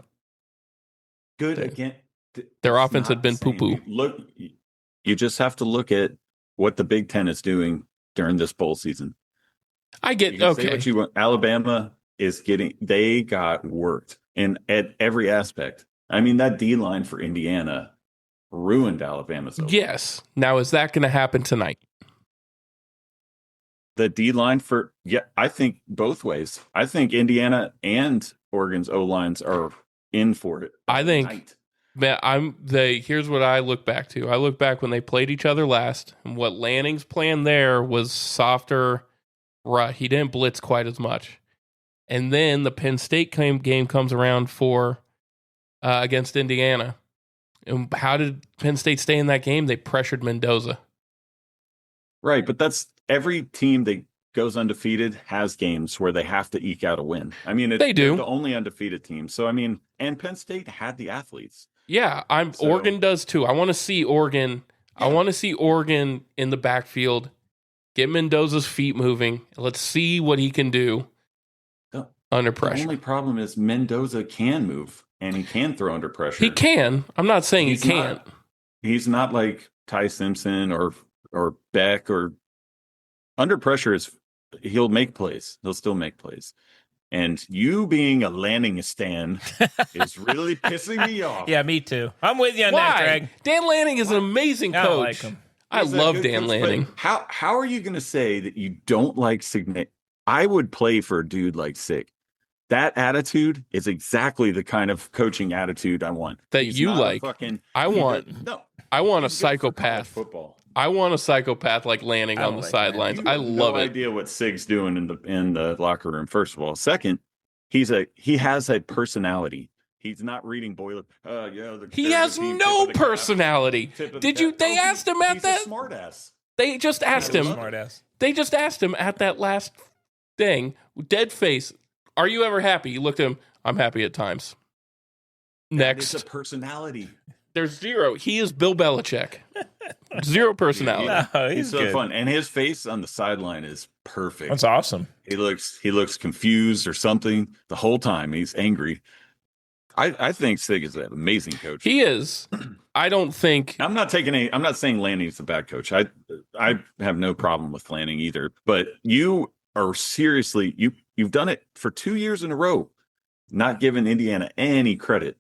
Good again. Their offense had been poo-poo. Look, you just have to look at what the Big Ten is doing during this bowl season. I get say what you want. Alabama is they got worked at every aspect. I mean, that D line for Indiana ruined Alabama's. Yes. Now, is that going to happen tonight? The D line I think both ways. I think Indiana and Oregon's O lines are in for it. I think here's what I look back to. I look back when they played each other last, and what Lanning's plan there was softer. Right, he didn't blitz quite as much, and then the Penn State game comes around for against Indiana. And how did Penn State stay in that game? They pressured Mendoza. Right, but that's every team that goes undefeated has games where they have to eke out a win. I mean, they do. They're the only undefeated team. So, I mean, and Penn State had the athletes. Yeah, Oregon does too. I want to see Oregon. Yeah. I want to see Oregon in the backfield. Get Mendoza's feet moving. Let's see what he can do under pressure. The only problem is Mendoza can move. and he can throw under pressure. He can. I'm not saying He's he can't. He's not like Ty Simpson or Beck or under pressure he'll make plays. He'll still make plays. And you being a Lanning stan is really pissing me off. Yeah, me too. I'm with you on that, Why? Greg. Dan Lanning is an amazing I coach. don't like him. I He's a love good Dan coach, but Lanning. How are you going to say that you don't like Signet? I would play for a dude like Sig. That attitude is exactly the kind of coaching attitude I want. That He's you not a like. fucking, I want a he's good for college psychopath. football. I want a psychopath like Lanning I on don't the like sidelines. You I have love no it. idea what Sig's doing in the locker room. First of all, second, he has a personality. He's not reading boiler. He has no personality. Did you? They asked him at he's that. a smart ass. They just asked him. Smartass. They just asked him at that last thing, dead face. Are you ever happy? He looked at him. I'm happy at times. It's Next, a personality. there's zero. He is Bill Belichick. Zero personality. No, He's he's so good. fun, and his face on the sideline is perfect. That's awesome. He looks confused or something the whole time. He's angry. I think Sig is an amazing coach. He is. I don't think. I'm not saying Lanning's a bad coach. I have no problem with Lanning either. But you are seriously you've done it for 2 years in a row, not giving Indiana any credit.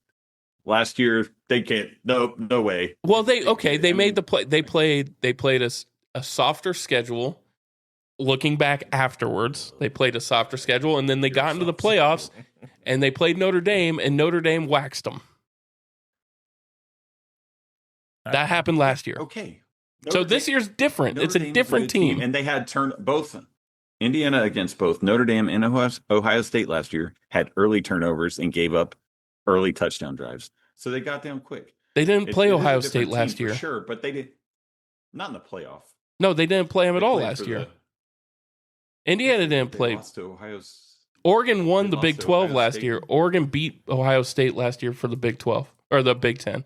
Last year they can't. No way. Well, they made the play. They played a softer schedule. Looking back afterwards, they played a softer schedule, and then they got into the playoffs, and they played Notre Dame, and Notre Dame waxed them. That happened last year. Okay. So this year's different. Notre It's a Dame's different good team. and they had both Indiana against both Notre Dame and Ohio State last year had early turnovers and gave up early touchdown drives. So they got down quick. They didn't play It is a Ohio different State team last for year. sure, but they did not in the playoff. No, they didn't play him at They all played last for year. the- Indiana didn't they play. lost to Ohio's. Oregon won They the lost Big to 12 Ohio last State. year. Oregon beat Ohio State last year for the Big 12 or the Big 10.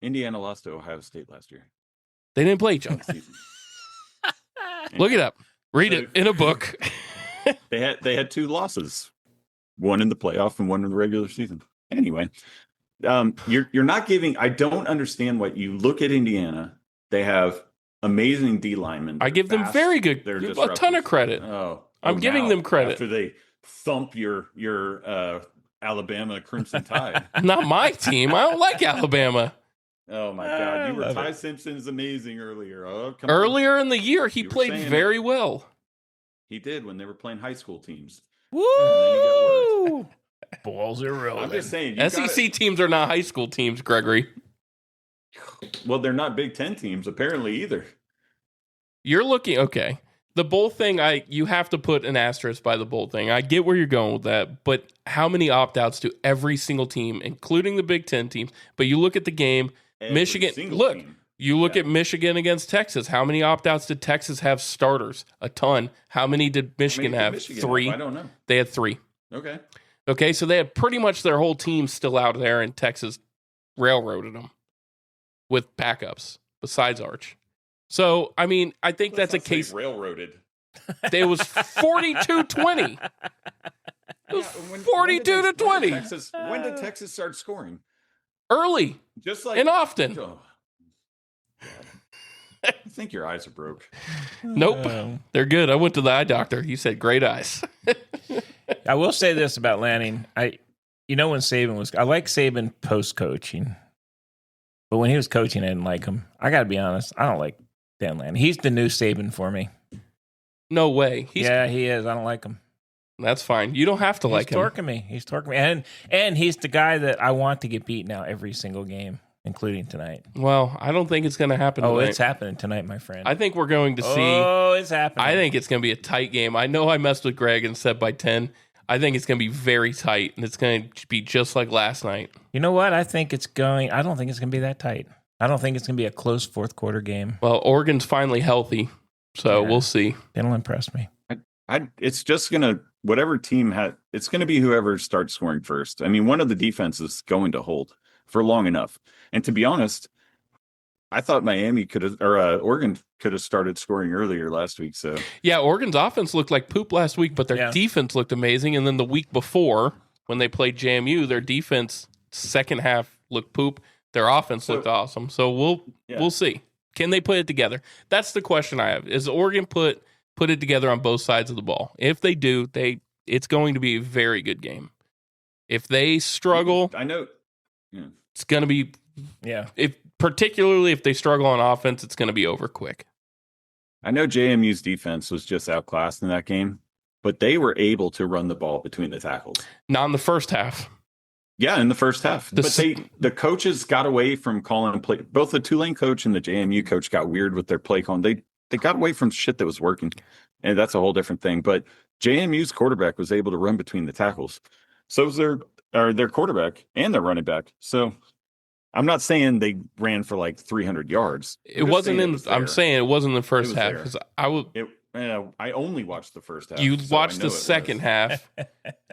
Indiana lost to Ohio State last year. They didn't play each other. Season. Look it up. Read it in a book. They had 2 losses, one in the playoff and one in the regular season. Anyway, you're not giving. I don't understand what you look at Indiana. They have amazing D linemen. I give them very good, They're a ton of disruptive. credit. I'm giving now, them credit. after they thump your Alabama Crimson Tide. Not my team. I don't like Alabama. Oh my God, you were love Ty it. Simpson's amazing eroearlier. Oh, come on. Earlier in the year, he You were played saying very well. He did when they were playing high school teams. Woo! Balls are rolling. I'm just saying. you SEC teams are not high school teams, Gregory. well, they're not Big Ten teams apparently either. You're looking okay. The bowl thing, you have to put an asterisk by the bowl thing. I get where you're going with that, but how many opt-outs do every single team, including the Big Ten teams? But you look at the game, Every Michigan. single Look, team. you look Yeah. at Michigan against Texas. How many opt-outs did Texas have starters? A ton. How many did Michigan How many have? did Michigan 3. I don't know. They had 3. Okay. Okay, so they had pretty much their whole team still out there, and Texas railroaded them with backups besides Arch. So, I mean, I think that's a Let's not say case. railroaded. It was 42-20. It was 42 to 20. When did Texas start scoring? Early Just like and often. Oh. I think your eyes are broke. Nope. They're good. I went to the eye doctor. He said, great eyes. I will say this about Lanning. When Saban was, I like Saban post coaching, but when he was coaching, I didn't like him. I got to be honest. I don't like Dan Lanning. He's the new Saban for me. No way. Yeah, he is. I don't like him. That's fine. You don't have to like him. He's torquing me. And he's the guy that I want to get beat now every single game, including tonight. Well, I don't think it's going to happen Oh, tonight. it's happening tonight, my friend. I think we're going to see. Oh, it's happening. I think it's going to be a tight game. I know I messed with Greg and said by 10. I think it's going to be very tight, and it's going to be just like last night. You know what? I don't think it's going to be that tight. I don't think it's going to be a close fourth quarter game. Well, Oregon's finally healthy, so Yeah. we'll see. It'll impress me. It's just gonna whatever team it's gonna be whoever starts scoring first. I mean, one of the defenses is going to hold for long enough. And to be honest, I thought Oregon could have started scoring earlier last week. So Yeah, Oregon's offense looked like poop last week, but their Yeah. defense looked amazing. And then the week before, when they played JMU, their defense second half looked poop. Their offense looked awesome. So we'll see. Can they put it together? That's the question I have. Is Oregon put it together on both sides of the ball? If they do, it's going to be a very good game. If they struggle, I know. it's going to be particularly if they struggle on offense, it's going to be over quick. I know JMU's defense was just outclassed in that game, but they were able to run the ball between the tackles. Not in the first half. Yeah, in the first half. The coaches got away from calling play. Both the Tulane coach and the JMU coach got weird with their play calling. They got away from shit that was working, and that's a whole different thing. But JMU's quarterback was able to run between the tackles. So was their quarterback and their running back. So I'm not saying they ran for like 300 yards. I'm saying it wasn't the first half because I only watched the first half. You watched the second half.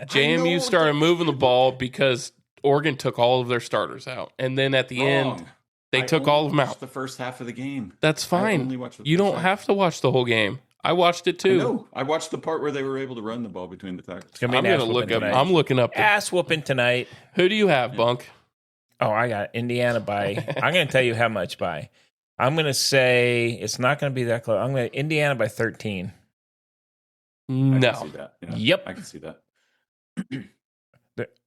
JMU started moving the ball because Oregon took all of their starters out, and then at the end they took all of them out. The first half of the game. That's fine. You don't have to watch the whole game. I watched it too. No, I watched the part where they were able to run the ball between the tackles. I'm going to look up. I'm looking up ass whooping tonight. Who do you have, Bunk? Oh, I got Indiana by. I'm going to tell you how much by. I'm going to say it's not going to be that close. I'm going to Indiana by 13. No. I can see that. Yeah, yep. I can see that.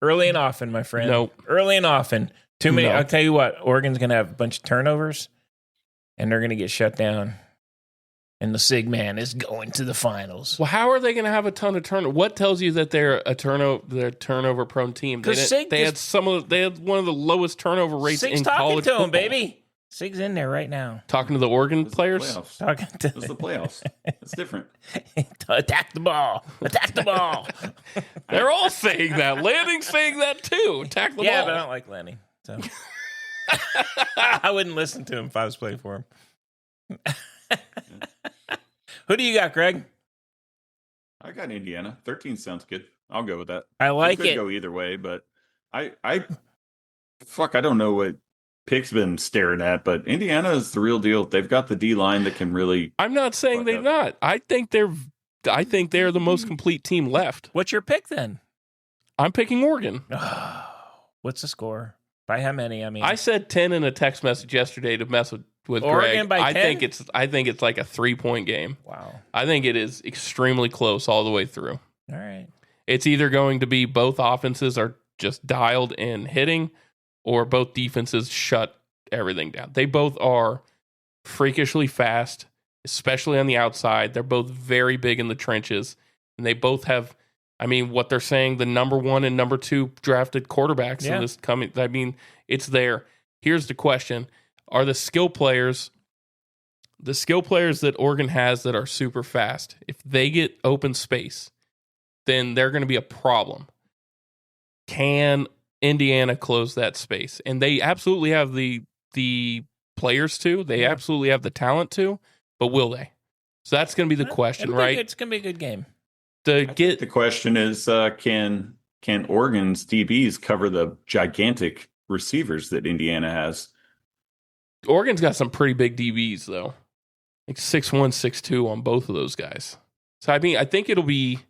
Early and often, my friend. Nope. Early and often. Too many. No. I'll tell you what. Oregon's going to have a bunch of turnovers, and they're going to get shut down. And the Sig Man is going to the finals. Well, how are they going to have a ton of turnover? What tells you that they're a turnover prone team? They had one of the lowest turnover rates Sig's in college talking to football. him, baby. Sig's in there right now. Talking to the Oregon players. Talking to It was the playoffs. It's different. Attack the ball. Attack the ball. They're all saying that. Lanning's saying that too. Attack the ball. Yeah, but I don't like Lanning. So I wouldn't listen to him if I was playing for him. Who do you got, Greg? I got Indiana. 13 sounds good. I'll go with that. I like it. it. Could go either way, but I don't know what Pick's been staring at, but Indiana is the real deal. They've got the D line that can really. I'm not saying they're not. I think they're the most complete team left. What's your pick then? I'm picking Oregon. What's the score? By how many? I mean, I said 10 in a text message yesterday to mess with Oregon Greg. by 10? I think it's like a 3-point game. Wow. I think it is extremely close all the way through. All right. It's either going to be both offenses are just dialed and hitting, or both defenses shut everything down. They both are freakishly fast, especially on the outside. They're both very big in the trenches, and they both have, I mean, what they're saying, the number 1 and number 2 drafted quarterbacks in this coming. I mean, it's there. Here's the question. Are the skill players that Oregon has that are super fast, if they get open space, then they're going to be a problem. Can Indiana close that space? And they absolutely have the players to. They absolutely have the talent to, but will they? So that's going to be the question, right? It's going to be a good game. The question is, can Oregon's DBs cover the gigantic receivers that Indiana has? Oregon's got some pretty big DBs, though. Like 6'1", 6'2" on both of those guys. So, I mean, I think it'll be...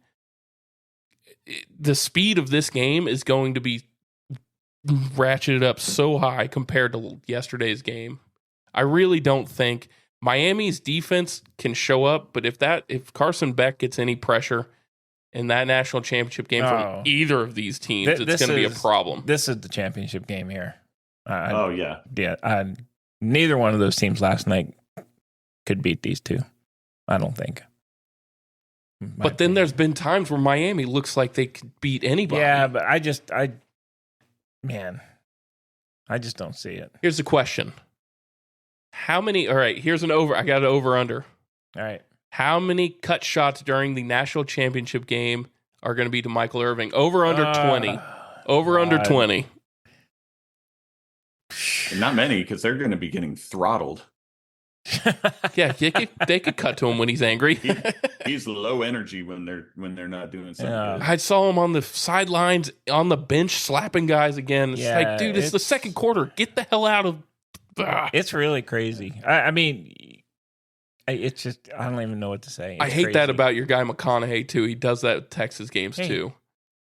The speed of this game is going to be ratcheted up so high compared to yesterday's game. I really don't think Miami's defense can show up, but if Carson Beck gets any pressure in that national championship game from either of these teams, it's going to be a problem. This is the championship game here. Yeah. Neither one of those teams last night could beat these two. I don't think. But then there's been times where Miami looks like they could beat anybody. Yeah, but I just don't see it. Here's the question. All right, here's an over. I got an over-under. All right. How many cut shots during the national championship game are going to be to Michael Irving? Over-under 20. Over-under 20. And not many, because they're going to be getting throttled. Yeah, they could cut to him when he's angry. He's low energy when they're not doing something. Good. I saw him on the sidelines, on the bench, slapping guys again. It's like, dude, it's the second quarter. Get the hell out of... It's really crazy. I mean, it's just, I don't even know what to say. I hate that about your guy McConaughey, too. He does that at Texas games, too.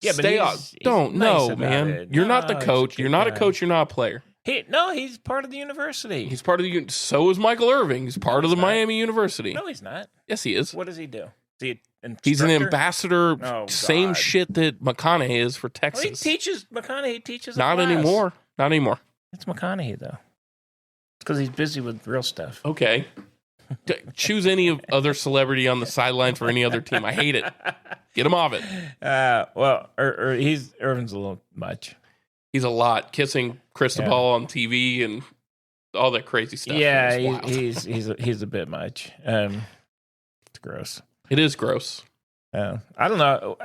Yeah, but Stay he's- on. he's Don't nice no, about man. it. You're not No, the he's a coach. good You're not a guy. coach. You're not a player. He's part of the university. He's part of the. So is Michael Irving. He's part of the he's not. Miami University. No, he's not. Yes, he is. What does he do? Is he an He's an instructor? ambassador. Oh, Same God. shit that McConaughey is for Well, he Texas. teaches. McConaughey teaches. a Not class. anymore. Not anymore. It's McConaughey though. It's because he's busy with real stuff. Okay. Choose any other celebrity on the sideline for any other team. I hate it. Get him off it. Well, Irvin's a little much. He's a lot. Kissing Cristobal on TV and all that crazy stuff. Yeah, It's wild. he's a bit much. It's gross. It is gross. I don't know.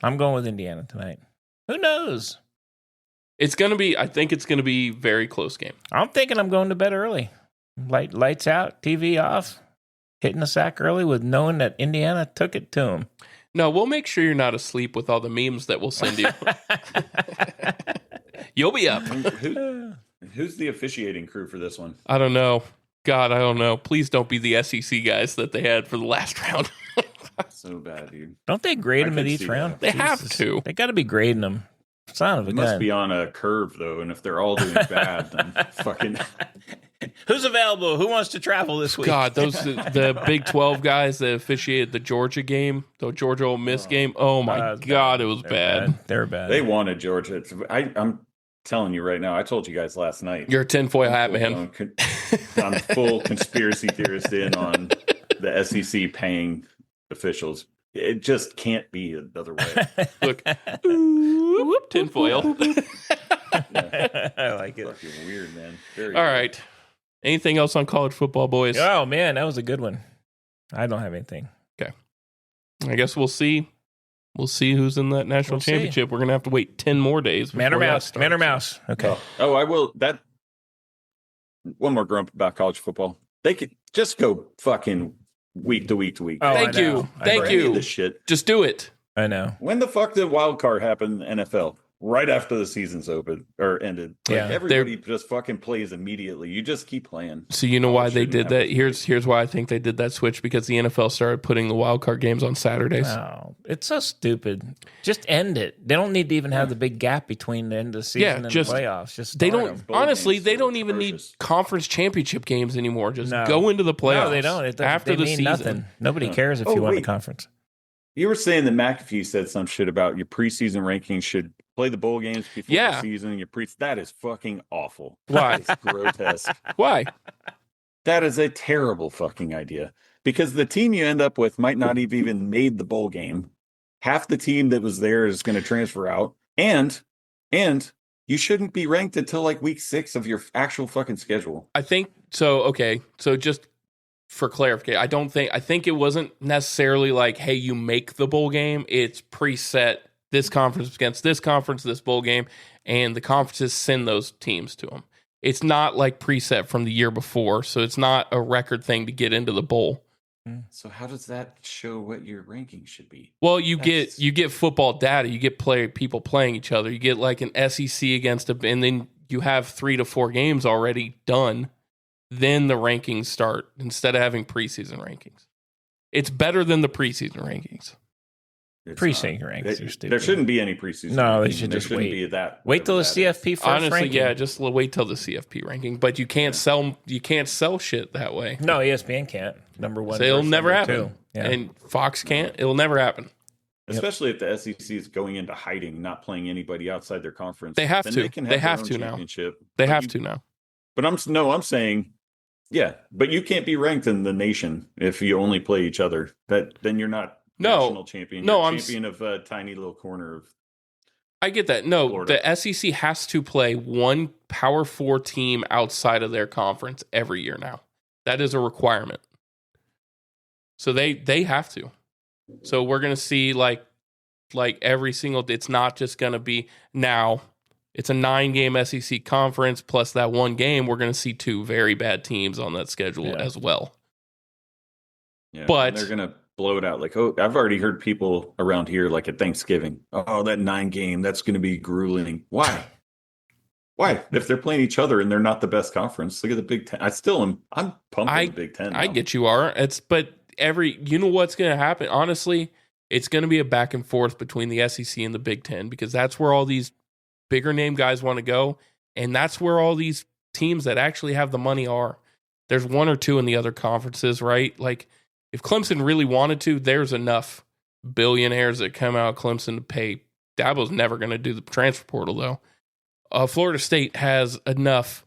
I'm going with Indiana tonight. Who knows? It's going to be, I think it's going to be a very close game. I'm thinking I'm going to bed early. Lights out, TV off, hitting the sack early with knowing that Indiana took it to him. No, we'll make sure you're not asleep with all the memes that we'll send you. You'll be up. Who's the officiating crew for this one? I don't know. God, I don't know. Please don't be the SEC guys that they had for the last round. So bad, dude. Don't they grade I them at could each see round? that. They have to. They got to be grading them. Son of a It must gun. be on a curve though, and if they're all doing bad, then fucking Who's available? Who wants to travel this week? God, the Big 12 guys that officiated the Georgia game, the Georgia Ole Miss game. Oh my it's God, bad. it was They're bad. They're bad. they wanted Georgia. I'm telling you right now. I told you guys last night. You're a tinfoil hat man. I'm full conspiracy theorist in on the SEC paying officials. It just can't be another way. Look, whoop, tinfoil. I like it. Fucking weird, man. Very All right. Anything else on college football, boys? Oh man, that was a good one. I don't have anything. I guess we'll see. We'll see who's in that national We'll see. championship. We're gonna have to wait 10 more days. Man or before that mouse? Man or starts. mouse? Okay. Oh, I will. That one more grump about college football. They could just go fucking week to week to week. Oh, Thank I know. you. I Thank know. For any of you. This shit. Just do it. I know. When the fuck did wild card happen in the NFL? Right after the season's open or ended. Like, Yeah. everybody just fucking plays immediately. You just keep playing. So you know why they Shouldn't did have that? it. Here's why I think they did that switch, because the NFL started putting the wild card games on Saturdays. Oh, it's so stupid. Just end it. They don't need to even have the big gap between the end of the season Yeah, and just- the playoffs. Just They start don't 'em. Bowl honestly. games They are don't even need atrocious. conference championship games anymore. Just No. go into the playoffs. No, they don't. It doesn't- after they the mean season. nothing. Nobody Yeah. cares if Oh, you won the wait. conference. You were saying that McAfee said some shit about your preseason rankings should play the bowl games before Yeah. the season. That is fucking awful. Why? It's grotesque. Why? That is a terrible fucking idea because the team you end up with might not have even made the bowl game. Half the team that was there is going to transfer out, and you shouldn't be ranked until like week 6 of your actual fucking schedule. I think so. Okay, so just for clarification, I think it wasn't necessarily like, hey, you make the bowl game. It's preset. This conference against this conference, this bowl game, and the conferences send those teams to them. It's not like preset from the year before, so it's not a record thing to get into the bowl. So how does that show what your ranking should be? Well, you That's- get football data. You get people playing each other. You get like an SEC against and then you have 3 to 4 games already done. Then the rankings start instead of having preseason rankings. It's better than the preseason rankings. It's Preseason not. rankings are There stupid. shouldn't be any preseason. No, they ranking. should There just shouldn't wait. Be that. Wait till the whatever that is. CFP first Honestly, ranking. yeah, just wait till the CFP ranking. But you can't sell shit that way. No, ESPN can't. Number one. So it'll versus never number happen. two. Yeah. And Fox can't. It'll never happen. Especially if the SEC is going into hiding, not playing anybody outside their conference. They have then to. They, can They their have own to now. championship. They But have you- to now. But I'm saying, yeah, but you can't be ranked in the nation if you only play each other. Then you're not national champion. No, You're I'm champion of a tiny little corner of. I get that. No, Florida. the SEC has to play one Power 4 team outside of their conference every year now. That is a requirement. So they have to. So we're going to see like every single, it's not just going to be now. It's a 9-game SEC conference plus that one game. We're going to see 2 very bad teams on that schedule Yeah. as well. Yeah, But- and they're gonna blow it out. Like, oh, I've already heard people around here like at Thanksgiving. Oh, that 9-game, that's gonna be grueling. Why? Why? If they're playing each other and they're not the best conference, look at the Big Ten. I'm pumping the Big Ten. I now. get you are. But you know what's going to happen? Honestly, it's going to be a back and forth between the SEC and the Big Ten because that's where all these bigger name guys want to go. And that's where all these teams that actually have the money are. There's one or two in the other conferences, right? Like if Clemson really wanted to, there's enough billionaires that come out of Clemson to pay. Dabo's never going to do the transfer portal, though. Florida State has enough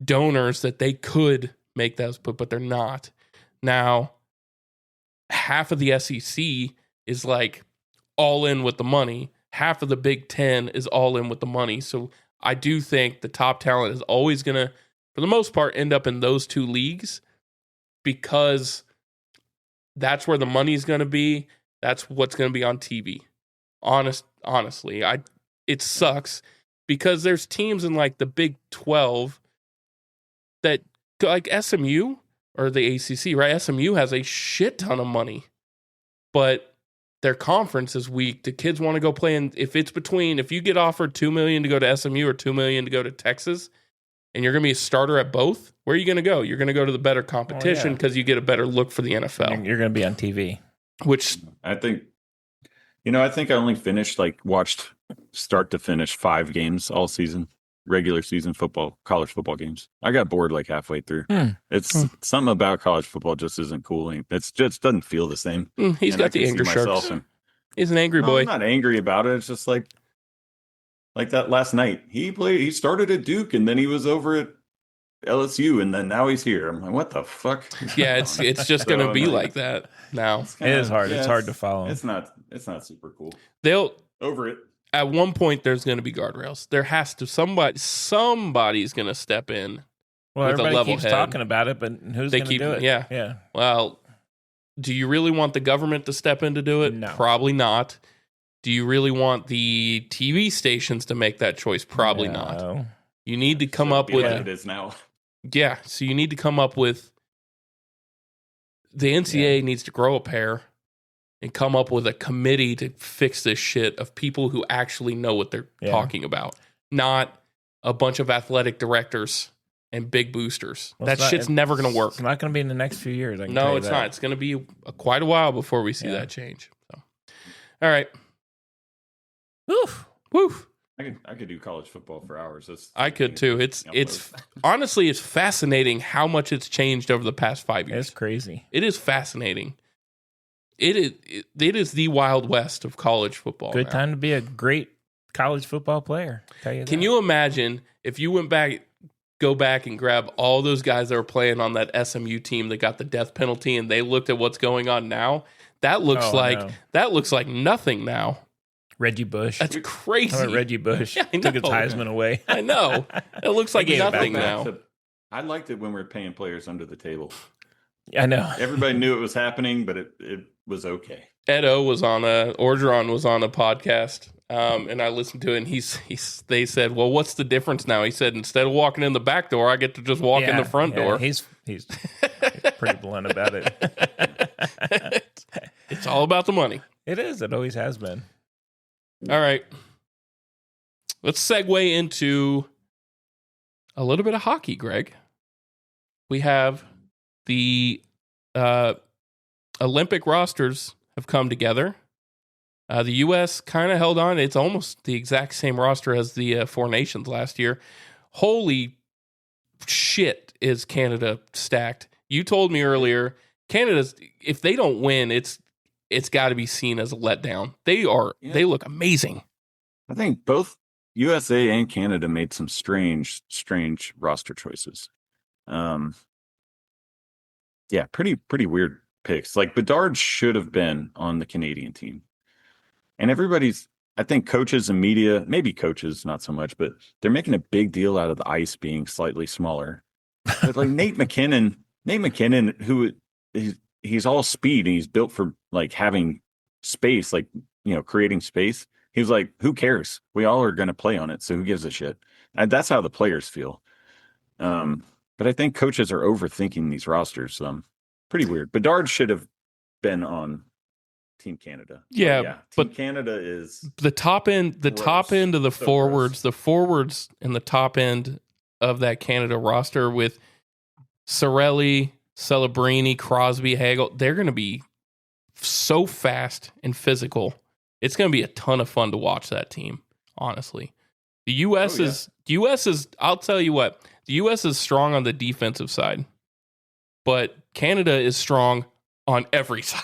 donors that they could make those, but they're not. Now, half of the SEC is like all in with the money. Half of the Big Ten is all in with the money. So I do think the top talent is always going to, for the most part, end up in those two leagues because that's where the money's going to be. That's what's going to be on TV. Honestly, it sucks because there's teams in like the Big 12 that like SMU or the ACC, right? SMU has a shit ton of money, but their conference is weak. The kids want to go play in. If you get offered $2 million to go to SMU or $2 million to go to Texas, and you're going to be a starter at both, where are you going to go? You're going to go to the better competition because you get a better look for the NFL. You're going to be on TV. Which I think I only watched start to finish 5 games all season, regular season football, college football games. I got bored like halfway through. It's something about college football just isn't cool. It just doesn't feel the same. He's got the anger sharks. He's an angry boy. I'm not angry about it. It's just like that last night. He started at Duke and then he was over at LSU and then now he's here. I'm like, what the fuck? Yeah, it's just going to be like that now. It is hard. It's hard to follow. It's not super cool. They'll over it. At one point, there's going to be guardrails. There has to somebody's going to step in. Well, with everybody a level keeps head. talking about it, but who's going to do it? Yeah. Well, do you really want the government to step in to do it? No. Probably not. Do you really want the TV stations to make that choice? Probably not. You need to come up with it is now. Yeah, so you need to come up with the NCAA needs to grow a pair and come up with a committee to fix this shit of people who actually know what they're talking about, not a bunch of athletic directors and big boosters. That shit's never going to work. It's not going to be in the next few years. No, it's not. It's going to be quite a while before we see that change. So, all right. Woof. I could do college football for hours. I could too. It's honestly, it's fascinating how much it's changed over the past 5 years. It's crazy. It is fascinating. It is the Wild West of college football. Good time to be a great college football player. Can you imagine if you go back and grab all those guys that were playing on that SMU team that got the death penalty and they looked at what's going on now? That looks like nothing now. Reggie Bush. That's crazy. How about Reggie Bush? Yeah, took his Heisman away. I know. It looks like nothing now. I liked it when we were paying players under the table. I know. Everybody knew it was happening, but it was okay. Orgeron was on a podcast, and I listened to it, and they said, well, what's the difference now? He said, instead of walking in the back door, I get to just walk in the front door. He's pretty blunt about it. It's all about the money. It is. It always has been. All right. Let's segue into a little bit of hockey, Greg. We have the Olympic rosters have come together. The U.S. kind of held on. It's almost the exact same roster as the Four Nations last year. Holy shit, is Canada stacked. You told me earlier, Canada's, if they don't win, it's got to be seen as a letdown. They look amazing. I think both USA and Canada made some strange roster choices. Pretty weird picks. Like Bedard should have been on the Canadian team. And I think coaches and media, maybe coaches, not so much, but they're making a big deal out of the ice being slightly smaller. But like Nate McKinnon, who he's all speed and he's built for like having space, like, creating space. He was like, who cares? We all are going to play on it. So who gives a shit? And that's how the players feel. But I think coaches are overthinking these rosters. Pretty weird. Bedard should have been on Team Canada. Yeah, Team Canada is the top end of the forwards, the forwards and the top end of that Canada roster with Cirelli, Celebrini, Crosby, Hagel. They're going to be so fast and physical. It's going to be a ton of fun to watch that team, honestly. The U.S. is, I'll tell you what, the U.S. is strong on the defensive side, but Canada is strong on every side.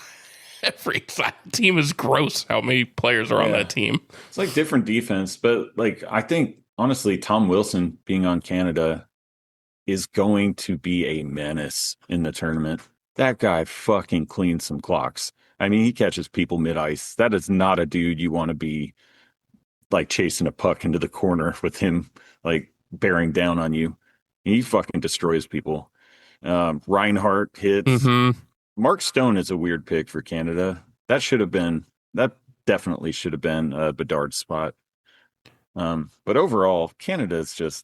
Every side. The team is gross how many players are on that team. It's like different defense, but like I think honestly, Tom Wilson being on Canada is going to be a menace in the tournament. That guy fucking cleans some clocks. I mean, he catches people mid-ice. That is not a dude you want to be like chasing a puck into the corner with him like bearing down on you. He fucking destroys people. Reinhardt hits. Mm-hmm. Mark Stone is a weird pick for Canada. That definitely should have been Bedard's spot. But overall, Canada is just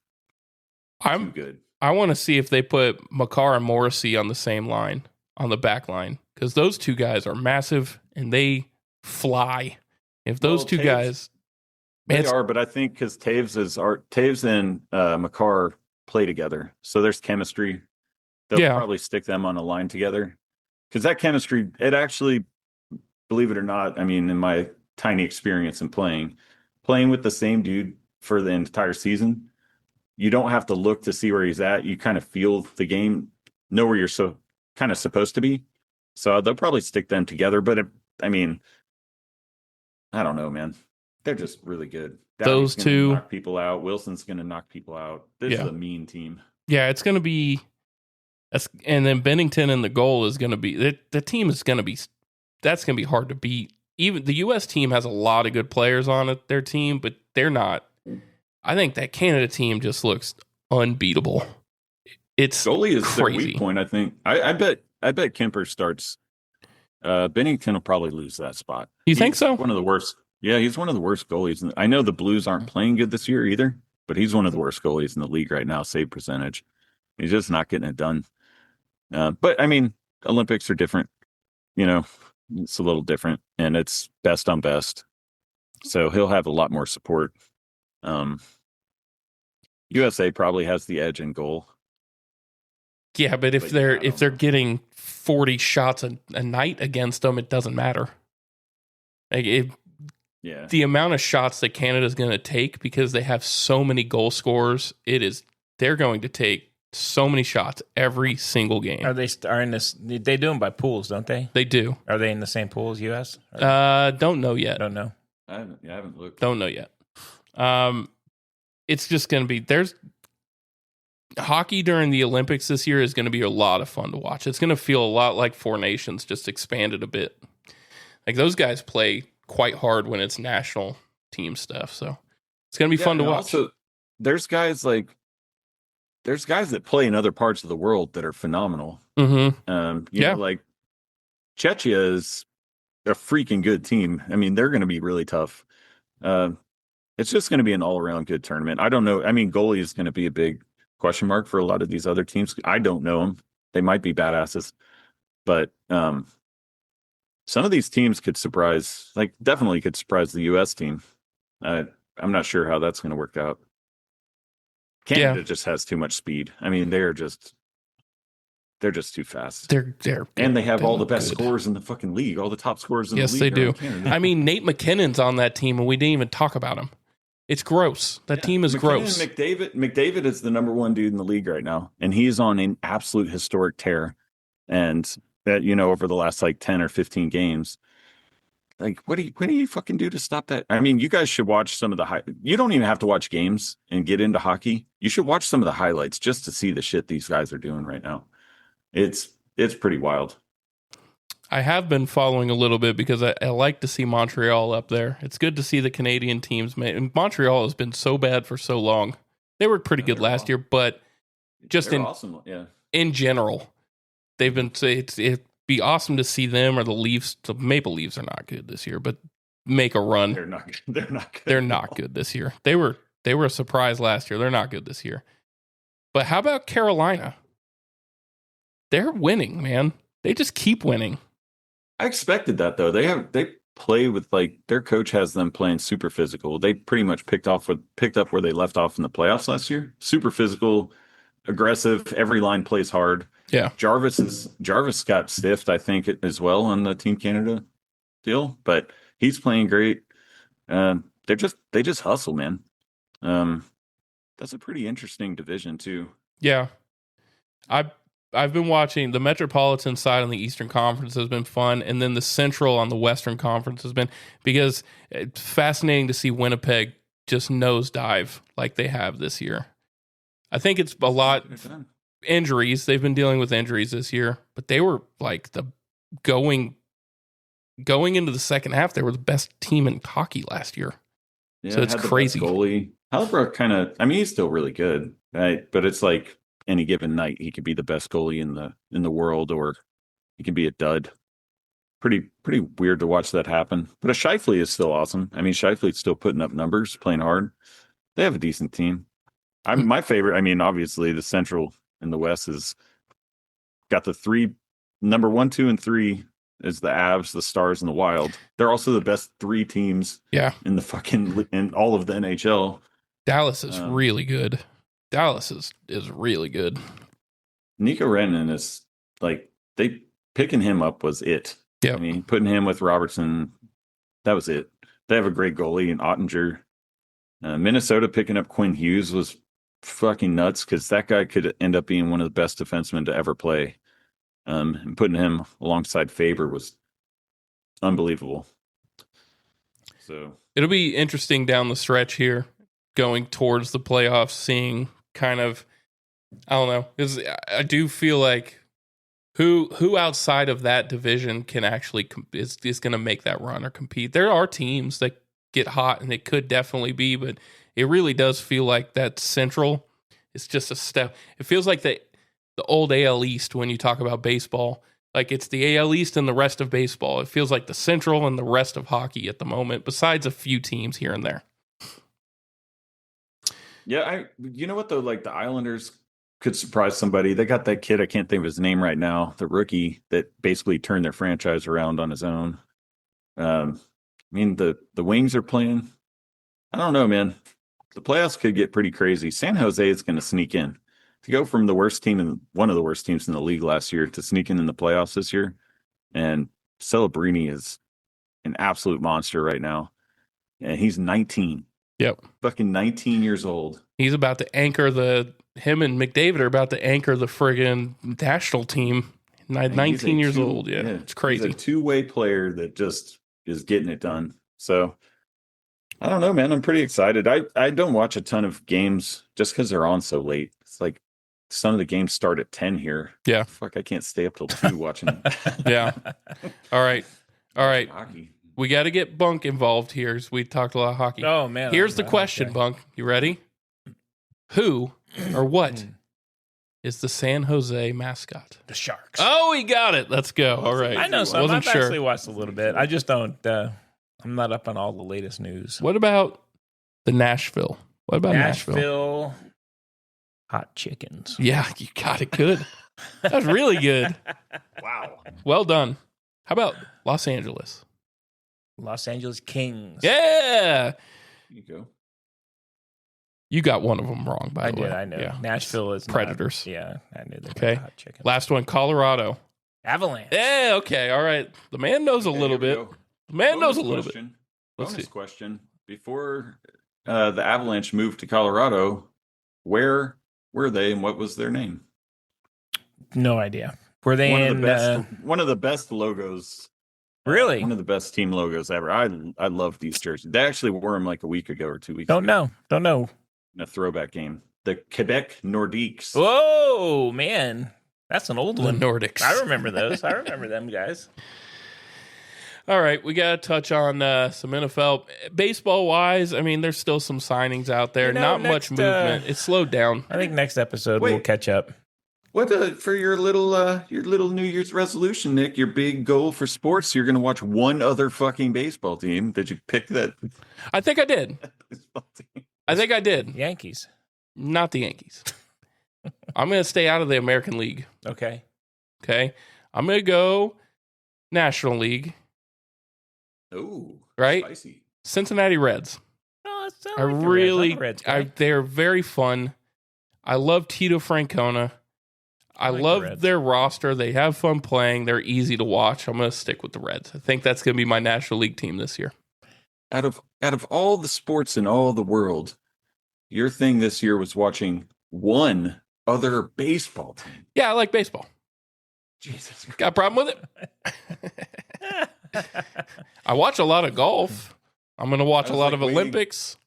too good. I want to see if they put Makar and Morrissey on the same line, on the back line, because those two guys are massive and they fly. If those two guys, they are, but I think because Taves and Makar play together, so there's chemistry. They'll probably stick them on a line together because that chemistry, it actually, believe it or not, I mean, in my tiny experience in playing with the same dude for the entire season, you don't have to look to see where he's at. You kind of feel the game, know where you're kind of supposed to be. So they'll probably stick them together. But I mean, I don't know, man. They're just really good. Those two knock people out. Wilson's going to knock people out. This is a mean team. Yeah, it's going to be. And then Bennington in the goal is going to be. The team is going to be. That's going to be hard to beat. Even the U.S. team has a lot of good players on their team, but they're not. I think that Canada team just looks unbeatable. It's goalie is crazy. Their weak point. I think. I bet Kemper starts. Bennington will probably lose that spot. You think so? One of the worst. Yeah, he's one of the worst goalies. I know the Blues aren't playing good this year either, but he's one of the worst goalies in the league right now. Save percentage. He's just not getting it done. But I mean, Olympics are different. You know, it's a little different, and it's best on best. So he'll have a lot more support. USA probably has the edge in goal. Yeah, but if they're getting 40 shots a night against them, it doesn't matter. Like the amount of shots that Canada's going to take because they have so many goal scorers, they're going to take so many shots every single game. They do them by pools, don't they? They do. Are they in the same pool as US? Don't know yet. Don't know. I haven't looked. Don't know yet. It's just going to be there's hockey during the Olympics this year is going to be a lot of fun to watch. It's going to feel a lot like Four Nations, just expanded a bit. Like those guys play quite hard when it's national team stuff, so it's going to be fun to watch. Also, there's guys that play in other parts of the world that are phenomenal. Mm-hmm. You know, like Czechia is a freaking good team. I mean, they're going to be really tough. It's just going to be an all-around good tournament. I don't know. I mean, goalie is going to be a big question mark for a lot of these other teams. I don't know them. They might be badasses, but some of these teams could surprise. Like, definitely could surprise the U.S. team. I'm not sure how that's going to work out. Canada just has too much speed. I mean, they're just too fast. And they have all the best scorers in the fucking league, all the top scorers in the league. Yes, they do. I mean, Nate McKinnon's on that team, and we didn't even talk about him. It's gross. That team is gross. McDavid is the number one dude in the league right now, and he's on an absolute historic tear. And that, you know, over the last like 10 or 15 games, like what do you fucking do to stop that? I mean, you guys should watch some of the you don't even have to watch games and get into hockey. You should watch some of the highlights just to see the shit these guys are doing right now. It's pretty wild. I have been following a little bit because I like to see Montreal up there. It's good to see the Canadian teams. Montreal has been so bad for so long. They were pretty good last year, but just awesome. In general, they've been. It'd be awesome to see them or the Leafs. The Maple Leafs are not good this year, but make a run. They're not good. They're not good this year. They were a surprise last year. They're not good this year. But how about Carolina? They're winning, man. They just keep winning. I expected that though. They play with like their coach has them playing super physical. They pretty much picked up where they left off in the playoffs last year. Super physical, aggressive. Every line plays hard. Yeah. Jarvis got stiffed, I think, as well on the Team Canada deal, but he's playing great. They just hustle, man. That's a pretty interesting division too. Yeah. I've been watching the Metropolitan side on the Eastern Conference has been fun, and then the Central on the Western Conference has been, because it's fascinating to see Winnipeg just nosedive like they have this year. I think it's a lot injuries. They've been dealing with injuries this year, but they were like going into the second half, they were the best team in hockey last year. Yeah, so it's had the crazy. best goalie Halbrook he's still really good, right? But it's like any given night he could be the best goalie in the world, or he can be a dud. Pretty weird to watch that happen. But a Scheifele is still awesome. I mean, Scheifele's still putting up numbers, playing hard. They have a decent team. My favorite. I mean, obviously the Central and the West is got the three, number 1, 2, and 3 is the Avs, the Stars, and the Wild. They're also the best 3 teams. Yeah. In all of the NHL. Dallas is really good. Dallas is really good. Nico Rennan is like, they picking him up was it. Yeah. I mean, putting him with Robertson, that was it. They have a great goalie in Ottinger. Minnesota picking up Quinn Hughes was fucking nuts, because that guy could end up being one of the best defensemen to ever play. And putting him alongside Faber was unbelievable. So it'll be interesting down the stretch here, going towards the playoffs, seeing kind of, I don't know, because I do feel like who outside of that division can actually is going to make that run or compete. There are teams that get hot, and it could definitely be, but it really does feel like that Central is just a step. It feels like the old AL East when you talk about baseball. Like, it's the AL East and the rest of baseball. It feels like the Central and the rest of hockey at the moment, besides a few teams here and there. yeah, you know what though, like the Islanders could surprise somebody. They got that kid, I can't think of his name right now, the rookie that basically turned their franchise around on his own. I mean, the Wings are playing. I don't know, man. The playoffs could get pretty crazy. San Jose is going to sneak in. To go from the worst team and one of the worst teams in the league last year to sneaking in the playoffs this year. And Celebrini is an absolute monster right now. And he's 19. Yep. Fucking 19 years old. He's about to anchor him and McDavid are about to anchor the friggin' national team. 19 years old. Yeah, it's crazy. He's a two-way player that just is getting it done. So I don't know, man. I'm pretty excited. I don't watch a ton of games just because they're on so late. It's like some of the games start at 10 here. Yeah. Fuck, I can't stay up till 2 watching. Yeah. All right. Hockey. We got to get Bunk involved here. We talked a lot of hockey. Oh, man. Here's the question, Bunk. You ready? Who or what is the San Jose mascot? The Sharks. Oh, he got it. Let's go. All right. I know some. Wasn't I've sure. actually watched a little bit. I just don't. I'm not up on all the latest news. What about the Nashville? What about Nashville? Nashville hot chickens. Yeah, you got it good. That was really good. Wow. Well done. How about Los Angeles? Los Angeles Kings. Yeah. There you go. You got one of them wrong, by the way. I know. Yeah. Nashville is Predators. Yeah, I knew that. Okay. Hot chickens. Last one, Colorado. Avalanche. Yeah, okay. All right. The man knows a little bit. The man knows a little bit. Let's Bonus see. question. Before the Avalanche moved to Colorado, where were they and what was their name? No idea. Were they one of the best logos. Really? One of the best team logos ever. I love these jerseys. They actually wore them like a week ago or 2 weeks Don't ago. know. In a throwback game. The Quebec Nordiques. Whoa, man. That's an old The one. Nordics. I remember those. I remember them guys. All right, we got to touch on some NFL. Baseball-wise, I mean, there's still some signings out there. Not much movement. It's slowed down. I think next episode we'll catch up. What for your little New Year's resolution, Nick? Your big goal for sports? You're going to watch one other fucking baseball team. Did you pick that I think I did. baseball team? I think I did. Yankees. Not the Yankees. I'm going to stay out of the American League. Okay. Okay. I'm going to go National League. Oh, Right? Spicy. Cincinnati Reds. Oh, it's I really, they're very fun. I love Tito Francona. I like the love Reds. their roster. They have fun playing. They're easy to watch. I'm going to stick with the Reds. I think that's going to be my National League team this year. Out of all the sports in all the world, your thing this year was watching one other baseball team. Yeah, I like baseball. Jesus Christ. Got a problem with it? I watch a lot of golf. I'm going to watch I a was lot like of waiting. Olympics.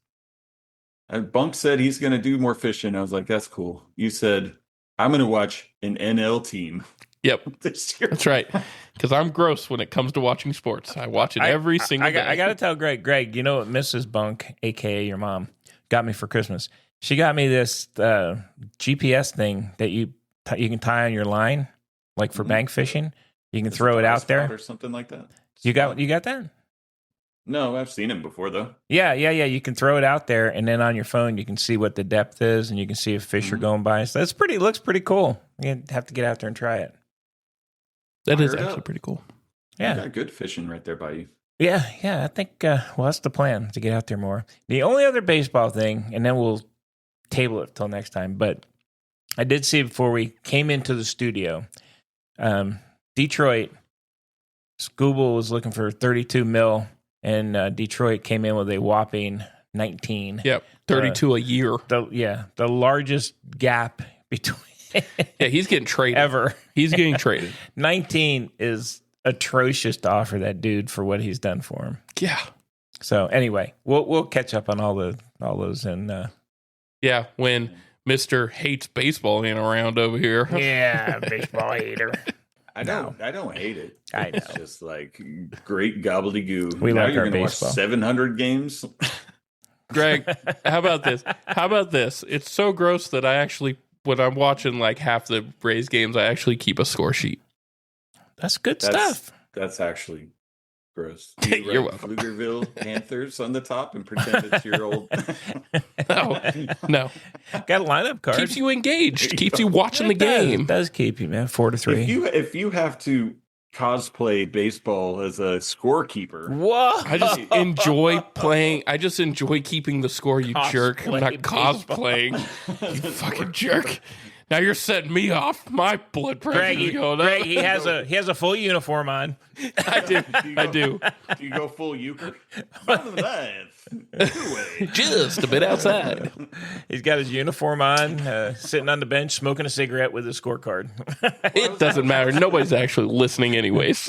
And Bunk said he's going to do more fishing. I was like, that's cool. You said, I'm going to watch an NL team Yep, this year. that's right. Because I'm gross when it comes to watching sports. I watch it every single day. I got to tell Greg, you know what Mrs. Bunk, a.k.a. your mom, got me for Christmas? She got me this GPS thing that you can tie on your line, like for bank fishing. You can throw it out there. Or something like that. You got that? No, I've seen him before, though. Yeah. You can throw it out there, and then on your phone, you can see what the depth is, and you can see if fish are going by. So that's looks pretty cool. You have to get out there and try it. That is Fired actually up. pretty cool. Yeah. You got good fishing right there by you. Yeah. I think, well, that's the plan, to get out there more. The only other baseball thing, and then we'll table it till next time, but I did see before we came into the studio, Detroit, Scooble was looking for 32 mil, and Detroit came in with a whopping 19. Yep, 32 a year. The largest gap between Yeah, he's getting traded. ever. He's getting traded. 19 is atrocious to offer that dude for what he's done for him. Yeah. So anyway, we'll catch up on all those and Yeah, when Mr. Hates Baseball ain't around over here. yeah, baseball hater. I don't hate it. I know. It's just like great gobbledygoo. We now like you're our gonna baseball. watch 700 games. Greg, how about this? It's so gross that I actually, when I'm watching like half the Rays games, I actually keep a score sheet. That's good stuff. That's actually gross. You're write welcome. Pflugerville Panthers on the top and pretend it's your old. No. Got a lineup card. Keeps you engaged. Keeps you watching the It does. game. It does keep you, man. 4-3. If you have to cosplay baseball as a scorekeeper, Whoa! I just enjoy playing. I just enjoy keeping the score, you jerk. I'm not Cosplay cosplaying. You fucking jerk. Now you're setting me off. My blood pressure Greg, is going Greg, up. he has a full uniform on. I do. I do. do you go full euchre? Just a bit outside. He's got his uniform on, sitting on the bench, smoking a cigarette with his scorecard. It doesn't matter. Nobody's actually listening anyways.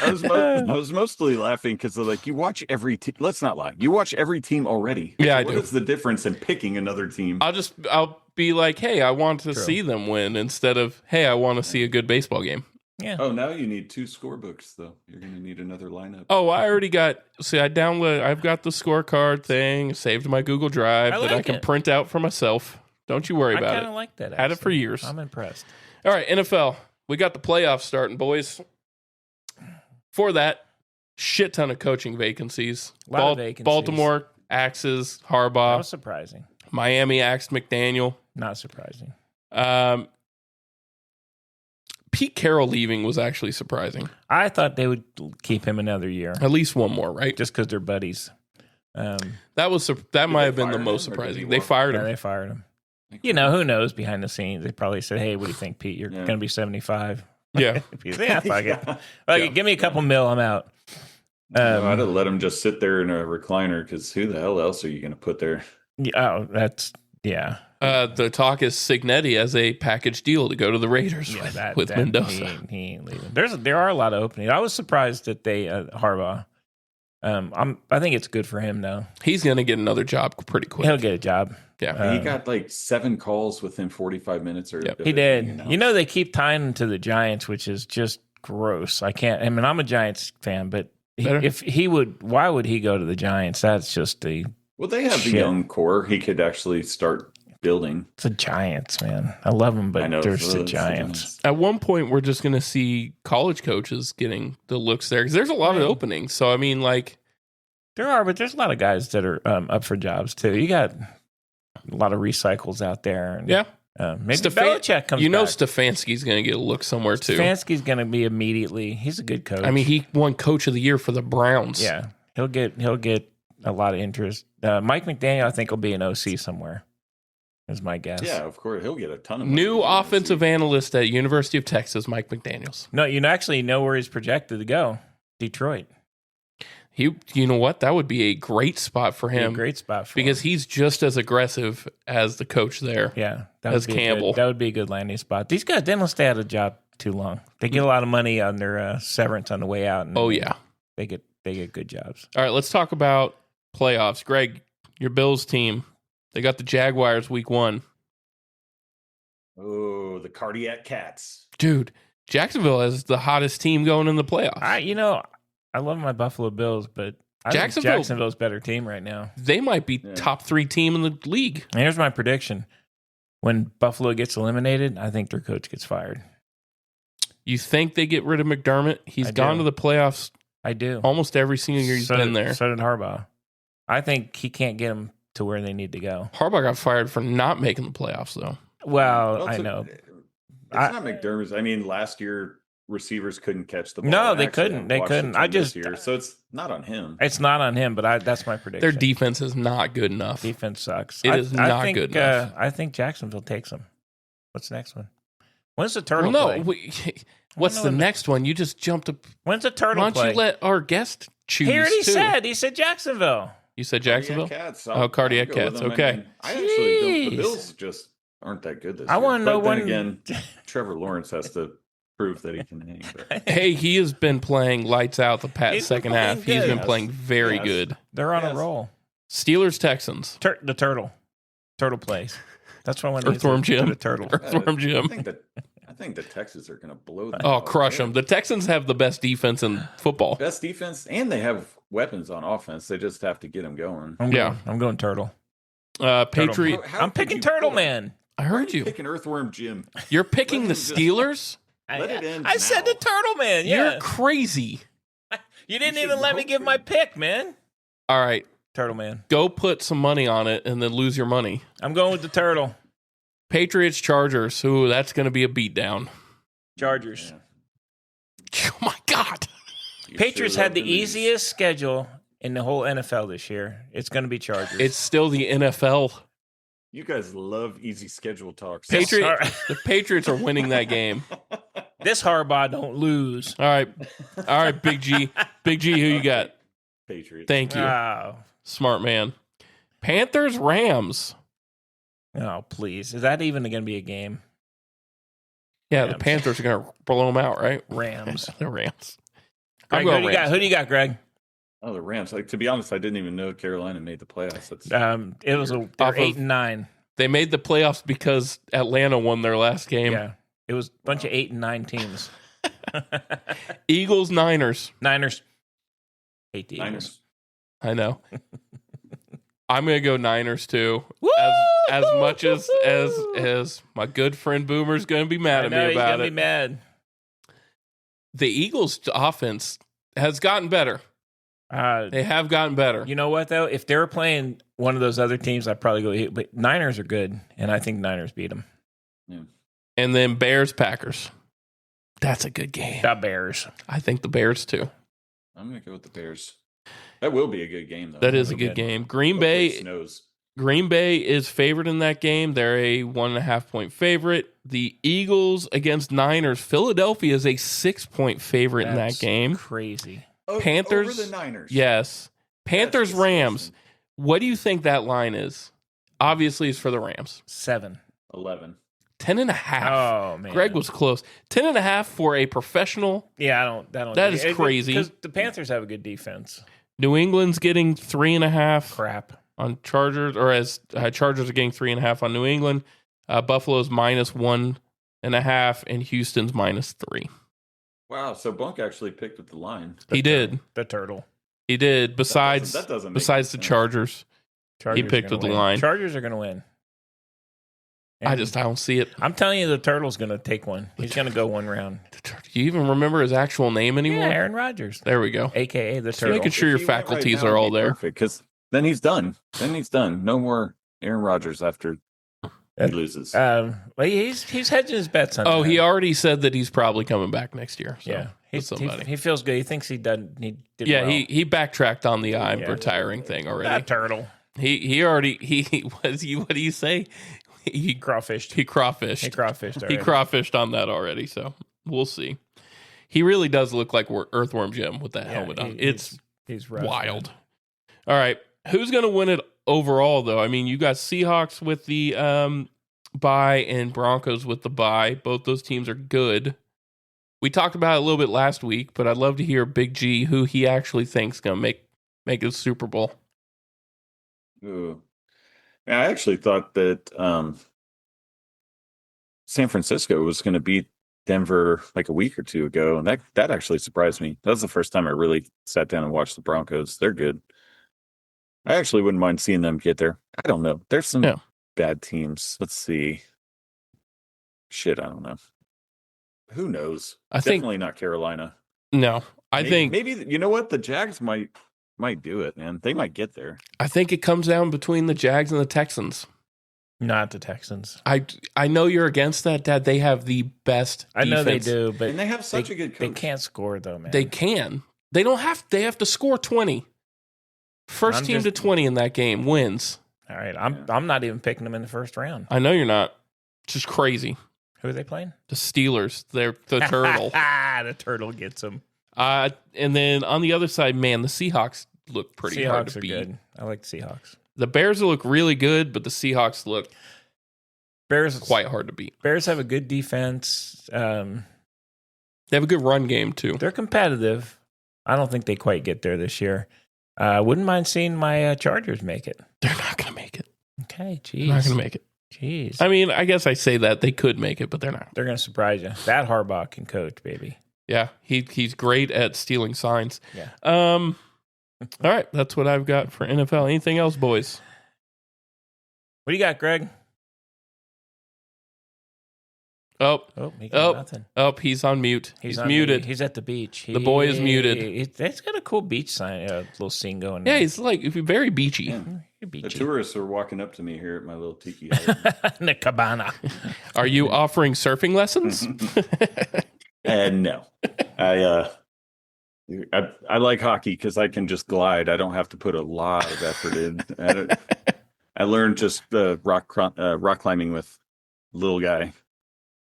I was mostly laughing because like you watch every team. Let's not lie. You watch every team already. Yeah, I What do. is the difference in picking another team? I'll be like, hey, I want to see them win instead of, hey, I want to see a good baseball game. Yeah. Oh, now you need 2 scorebooks though. You're going to need another lineup. Oh, I already got. See, I've got the scorecard thing saved in my Google Drive I that I like can it. print out for myself. Don't you worry I about kind it. of like that. Had it for actually. years. I'm impressed. All right, NFL. We got the playoffs starting, boys. For that, shit ton of coaching vacancies. Lot of vacancies. Baltimore axes That Harbaugh. was surprising. Miami axed McDaniel. Not surprising. Pete Carroll leaving was actually surprising. I thought they would keep him another year At least one more, right? just because they're buddies. That might have been the fire most him, or did he surprising. They walk? fired Yeah, him. they fired him. You know, who knows behind the scenes? They probably said, hey, what do you think, Pete? You're Yeah. going to be 75. Yeah. He's, yeah, fuck it. Yeah. Okay, give me a couple mil. I'm out. No, I'd have let him just sit there in a recliner because who the hell else are you going to put there? Oh, that's, yeah. The talk is Signetti as a package deal to go to the Raiders with Mendoza. He ain't leaving. There are a lot of openings. I was surprised that they Harbaugh. I think it's good for him though. He's going to get another job pretty quick. He'll get a job. Yeah. He got like 7 calls within 45 minutes. Or Yep. He did. You know, they keep tying him to the Giants, which is just gross. I can't. I mean, I'm a Giants fan, but why would he go to the Giants? That's just Well, they have Shit. the young core. He could actually start building. it's the Giants, man. I love them, but I know there's the it's Giants. At one point, we're just going to see college coaches getting the looks there because there's a lot of openings. So, I mean, like, There are, but there's a lot of guys that are up for jobs too. You got a lot of recycles out there. And, yeah. maybe Belichick comes You know, back. Stefanski's going to get a look somewhere too. Stefanski's going to be immediately. He's a good coach. I mean, he won Coach of the Year for the Browns. yeah, he'll get a lot of interest. Mike McDaniel, I think, will be an OC somewhere. is my guess. Yeah, of course. He'll get a ton of money. New offensive analyst at University of Texas, Mike McDaniels. No, you actually know where he's projected to go. Detroit. You know what? That would be a great spot for Be a him great spot for because him. he's just as aggressive as the coach there. Yeah, as be Campbell. That would be a good landing spot. These guys, they don't stay out of the job too long. They get a lot of money on their severance on the way out. And Oh, yeah. they get good jobs. All right, let's talk about playoffs. Greg, your Bills team, they got the Jaguars week 1. Oh, the cardiac cats. Dude, Jacksonville is the hottest team going in the playoffs. I love my Buffalo Bills, but I think Jacksonville's a better team right now. They might be top 3 team in the league. And here's my prediction. When Buffalo gets eliminated, I think their coach gets fired. You think they get rid of McDermott? He's gone to the playoffs I do. almost every single year he's been there. So did Harbaugh. I think he can't get them to where they need to go. Harbaugh got fired for not making the playoffs, though. Well, I know. It's not McDermott's. I mean, last year receivers couldn't catch the ball. No, in they action couldn't. in They couldn't. Washington I just this year, so it's not on him. It's not on him, but that's my prediction. Their defense is not good enough. Defense sucks. It is not think, good enough. I think Jacksonville takes them. What's the next one? When's the turtle Well, no, play? what's the next one? You just jumped up. When's the turtle Why don't play? you let our guest choose? He already too? said. He said Jacksonville. You said Jacksonville? Cardiac cats. Cardiac I'll go with cats. them. Okay. I mean, I actually don't. The Jeez. Bills just aren't that good this I year. wanna know But then when- again, Trevor Lawrence has to prove that he can hang. But Hey, he has been playing lights out the past He's been second playing half. He's good. been playing very Yes. good. They're on Yes. a roll. Steelers, Texans. The turtle. Turtle plays. That's what I want to Earthworm Jim. The turtle. Earthworm Jim. I think the Texans are going to blow them. Oh, out. crush They're them. The Texans have the best defense in football. best defense, and they have weapons on offense. They just have to get them going. I'm going turtle. Patriot. How I'm could picking you Turtle put- Man. I heard you. Picking Earthworm Jim. You're picking the Let him just- Steelers? Let it end I said now. the Turtle Man. Yeah. You're crazy. You didn't You even should let me hope give for my it. pick, man. All right. Turtle Man. Go put some money on it and then lose your money. I'm going with the turtle. Patriots, Chargers. Ooh, that's going to be a beatdown. Chargers. Yeah. Oh, my God. You Patriots sure had the love to lose. easiest schedule in the whole NFL this year. It's going to be Chargers. It's still the NFL. You guys love easy schedule talks. The Patriots are winning that game. This Harbaugh don't lose. All right, Big G. Big G, who you got? Patriots. Thank you. Oh. Smart man. Panthers, Rams. Oh, please. Is that even going to be a game? Yeah, the Rams. Panthers are going to blow them out, right? Rams. The Rams. Greg, I'm going who, do you got? Rams. Who do you got, Greg? Oh, the Rams. Like, to be honest, I didn't even know Carolina made the playoffs. That's It was Off they're of- 8-9. They made the playoffs because Atlanta won their last game. Yeah. It was a bunch of 8 and 9 teams. Eagles, Niners. Niners. Hate the Eagles. Niners. I know. I'm going to go Niners too. Woo! As much as my good friend Boomer's going to be mad I at know, me he's about gonna it. be mad. The Eagles' offense has gotten better. They have gotten better. You know what, though? If they were playing one of those other teams, I'd probably go. But Niners are good, and I think Niners beat them. And then Bears, Packers. That's a good game. The Bears. I think the Bears too. I'm going to go with the Bears. That will be a good game, though. That is a Really good good. game. Green Hopefully it Bay. snows. Green Bay is favored in that game. They're a 1.5 point favorite. The Eagles against Niners. Philadelphia is a 6-point favorite in that That's game. Crazy. Panthers- Over the Niners. Yes. Panthers, That's Rams. disgusting. What do you think that line is? Obviously, it's for the Rams. 7. 11. 10.5. Oh man, Greg was close. 10.5 for a professional. Yeah, I don't. That is crazy. because the Panthers have a good defense. New England's getting 3.5 Crap. on Chargers, or as Chargers are getting 3.5 on New England. Buffalo's -1.5, and Houston's -3. Wow. So Bunk actually picked with the line. He did. The turtle. He did. Besides, that doesn't make besides any the sense. Chargers, Chargers are picked gonna with the win. line. Chargers are going to win. I And don't see it. I'm telling you, the turtle's going to take one. He's going to go one round. Do you even remember his actual name anymore? Yeah, Aaron Rodgers, There we go. aka the Just turtle. making sure your If he went faculties now, are it'd all be there. Perfect, because then he's done. No more Aaron Rodgers after he loses. Well, he's hedging his bets on. Oh, that. he already said that he's probably coming back next year. So, Yeah, with somebody. he feels good. He thinks he did. He did Yeah, well. he backtracked on the I'm Yeah. retiring thing already. That turtle. He already what do you say? he Crawfished. he crawfished. He crawfished. He already. crawfished on that already, so we'll see. He really does look like Earthworm Jim with that Yeah, helmet on. he- It's he's rough, wild. man. All right. Who's going to win it overall, though? I mean, you got Seahawks with the bye and Broncos with the bye. Both those teams are good. We talked about it a little bit last week, but I'd love to hear Big G who he actually thinks going to make the Super Bowl. Ooh. Yeah, I actually thought that San Francisco was going to beat Denver like a week or two ago, and that actually surprised me. That was the first time I really sat down and watched the Broncos. They're good. I actually wouldn't mind seeing them get there. I don't know. There's some bad teams. Let's see. Shit, I don't know. Who knows? I think Definitely not Carolina. no. I think maybe you know what, the Jags might do it, man. They might get there. it comes down between the Jags and the Texans. Not the Texans. I know you're against that, Dad. They have the best defense. I know they do, but And they have such a good coach. They can't score though, man. They can. They don't have. They have to score 20. First I'm team to just- 20 in that game wins. All right, I'm not even picking them in the first round. I know you're not. It's just crazy. Who are they playing? The Steelers. They're the turtle. The turtle gets them. And then on the other side, man, the Seahawks look pretty hard Seahawks to are beat. good. I like the Seahawks. The Bears look really good, but the Seahawks look Bears quite hard to beat. Bears have a good defense. They have a good run game too. They're competitive. I don't think they quite get there this year. Wouldn't mind seeing my Chargers make it. They're not going to make it. Okay, They're not jeez. going to make it. Jeez. I mean, I guess I say that they could make it, but they're not. They're going to surprise you. That Harbaugh can coach, baby. Yeah, he's great at stealing signs. Yeah. All right, that's what I've got for NFL. Anything else, boys? What do you got, Greg? Oh, He got Oh. nothing. he's on mute. He's on muted. He's at the beach. The boy is muted. It's got a cool beach sign, little scene going. Yeah, there. he's like very beachy. Yeah. You're The beachy. tourists are walking up to me here at my little tiki hut. The cabana. Are you offering surfing lessons? And no, I like hockey because I can just glide. I don't have to put a lot of effort in. I learned just rock climbing with little guy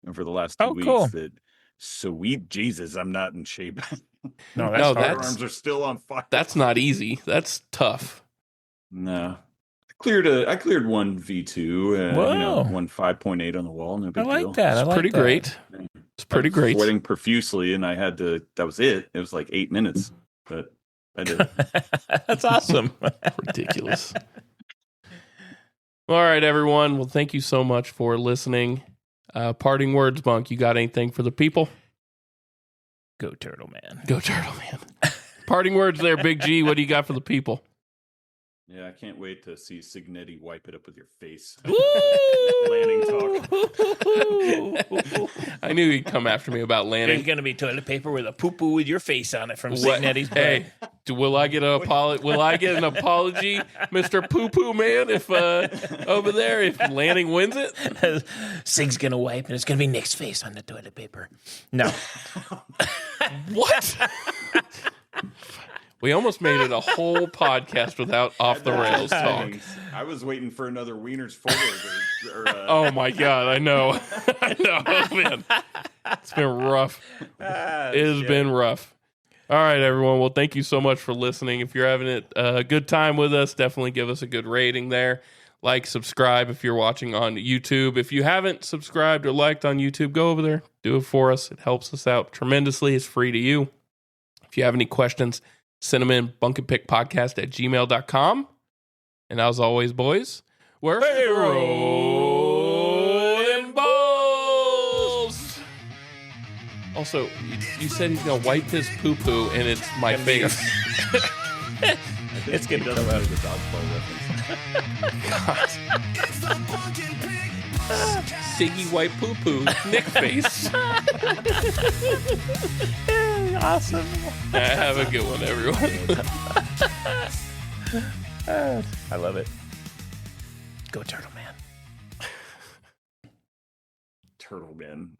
over the last 2 weeks. cool. That sweet Jesus, I'm not in shape. No, No, that's hard. My that's- arms are still on fire. That's not easy. That's tough. No. I cleared one V2, Whoa. one 5.8 on the wall. No I big like deal. that. I It's like pretty that. great. It's pretty I'm great. Sweating profusely, and I had to. That was it. It was like 8 minutes, but I did. That's awesome. Ridiculous. All right, everyone. Well, thank you so much for listening. Parting words, Bunk. You got anything for the people? Go Turtle Man. Go Turtle Man. Parting words there, Big G. What do you got for the people? Yeah, I can't wait to see Signetti wipe it up with your face. Landing talk. I knew he'd come after me about There's landing. going to be toilet paper with a poo-poo with your face on it from What- Signetti's Hey, will I get an apology? Will I get an apology, Mr. Poo Poo Man, if over there if Lanning wins it? Sig's going to wipe, and it's going to be Nick's face on the toilet paper. No. What? We almost made it a whole podcast without off the rails talk. I was waiting for another Wiener's forward. Oh my god, I know. I know, man. It's been rough. It has been rough. All right, everyone. Well, thank you so much for listening. If you're having a good time with us, definitely give us a good rating there. Like, subscribe if you're watching on YouTube. If you haven't subscribed or liked on YouTube, go over there. Do it for us. It helps us out tremendously. It's free to you. If you have any questions, send them in bunkandpickpodcast@gmail.com. And as always, boys, we're rolling balls. Also, you said he's going to wipe his poo-poo, and it's my face. It's going to come out of the dodgeball reference. It's the Bunk and Pick podcast. Siggy white poo-poo, Nick face. Awesome. Have a good one, everyone. I love it. Go Turtle Man. Turtle Man.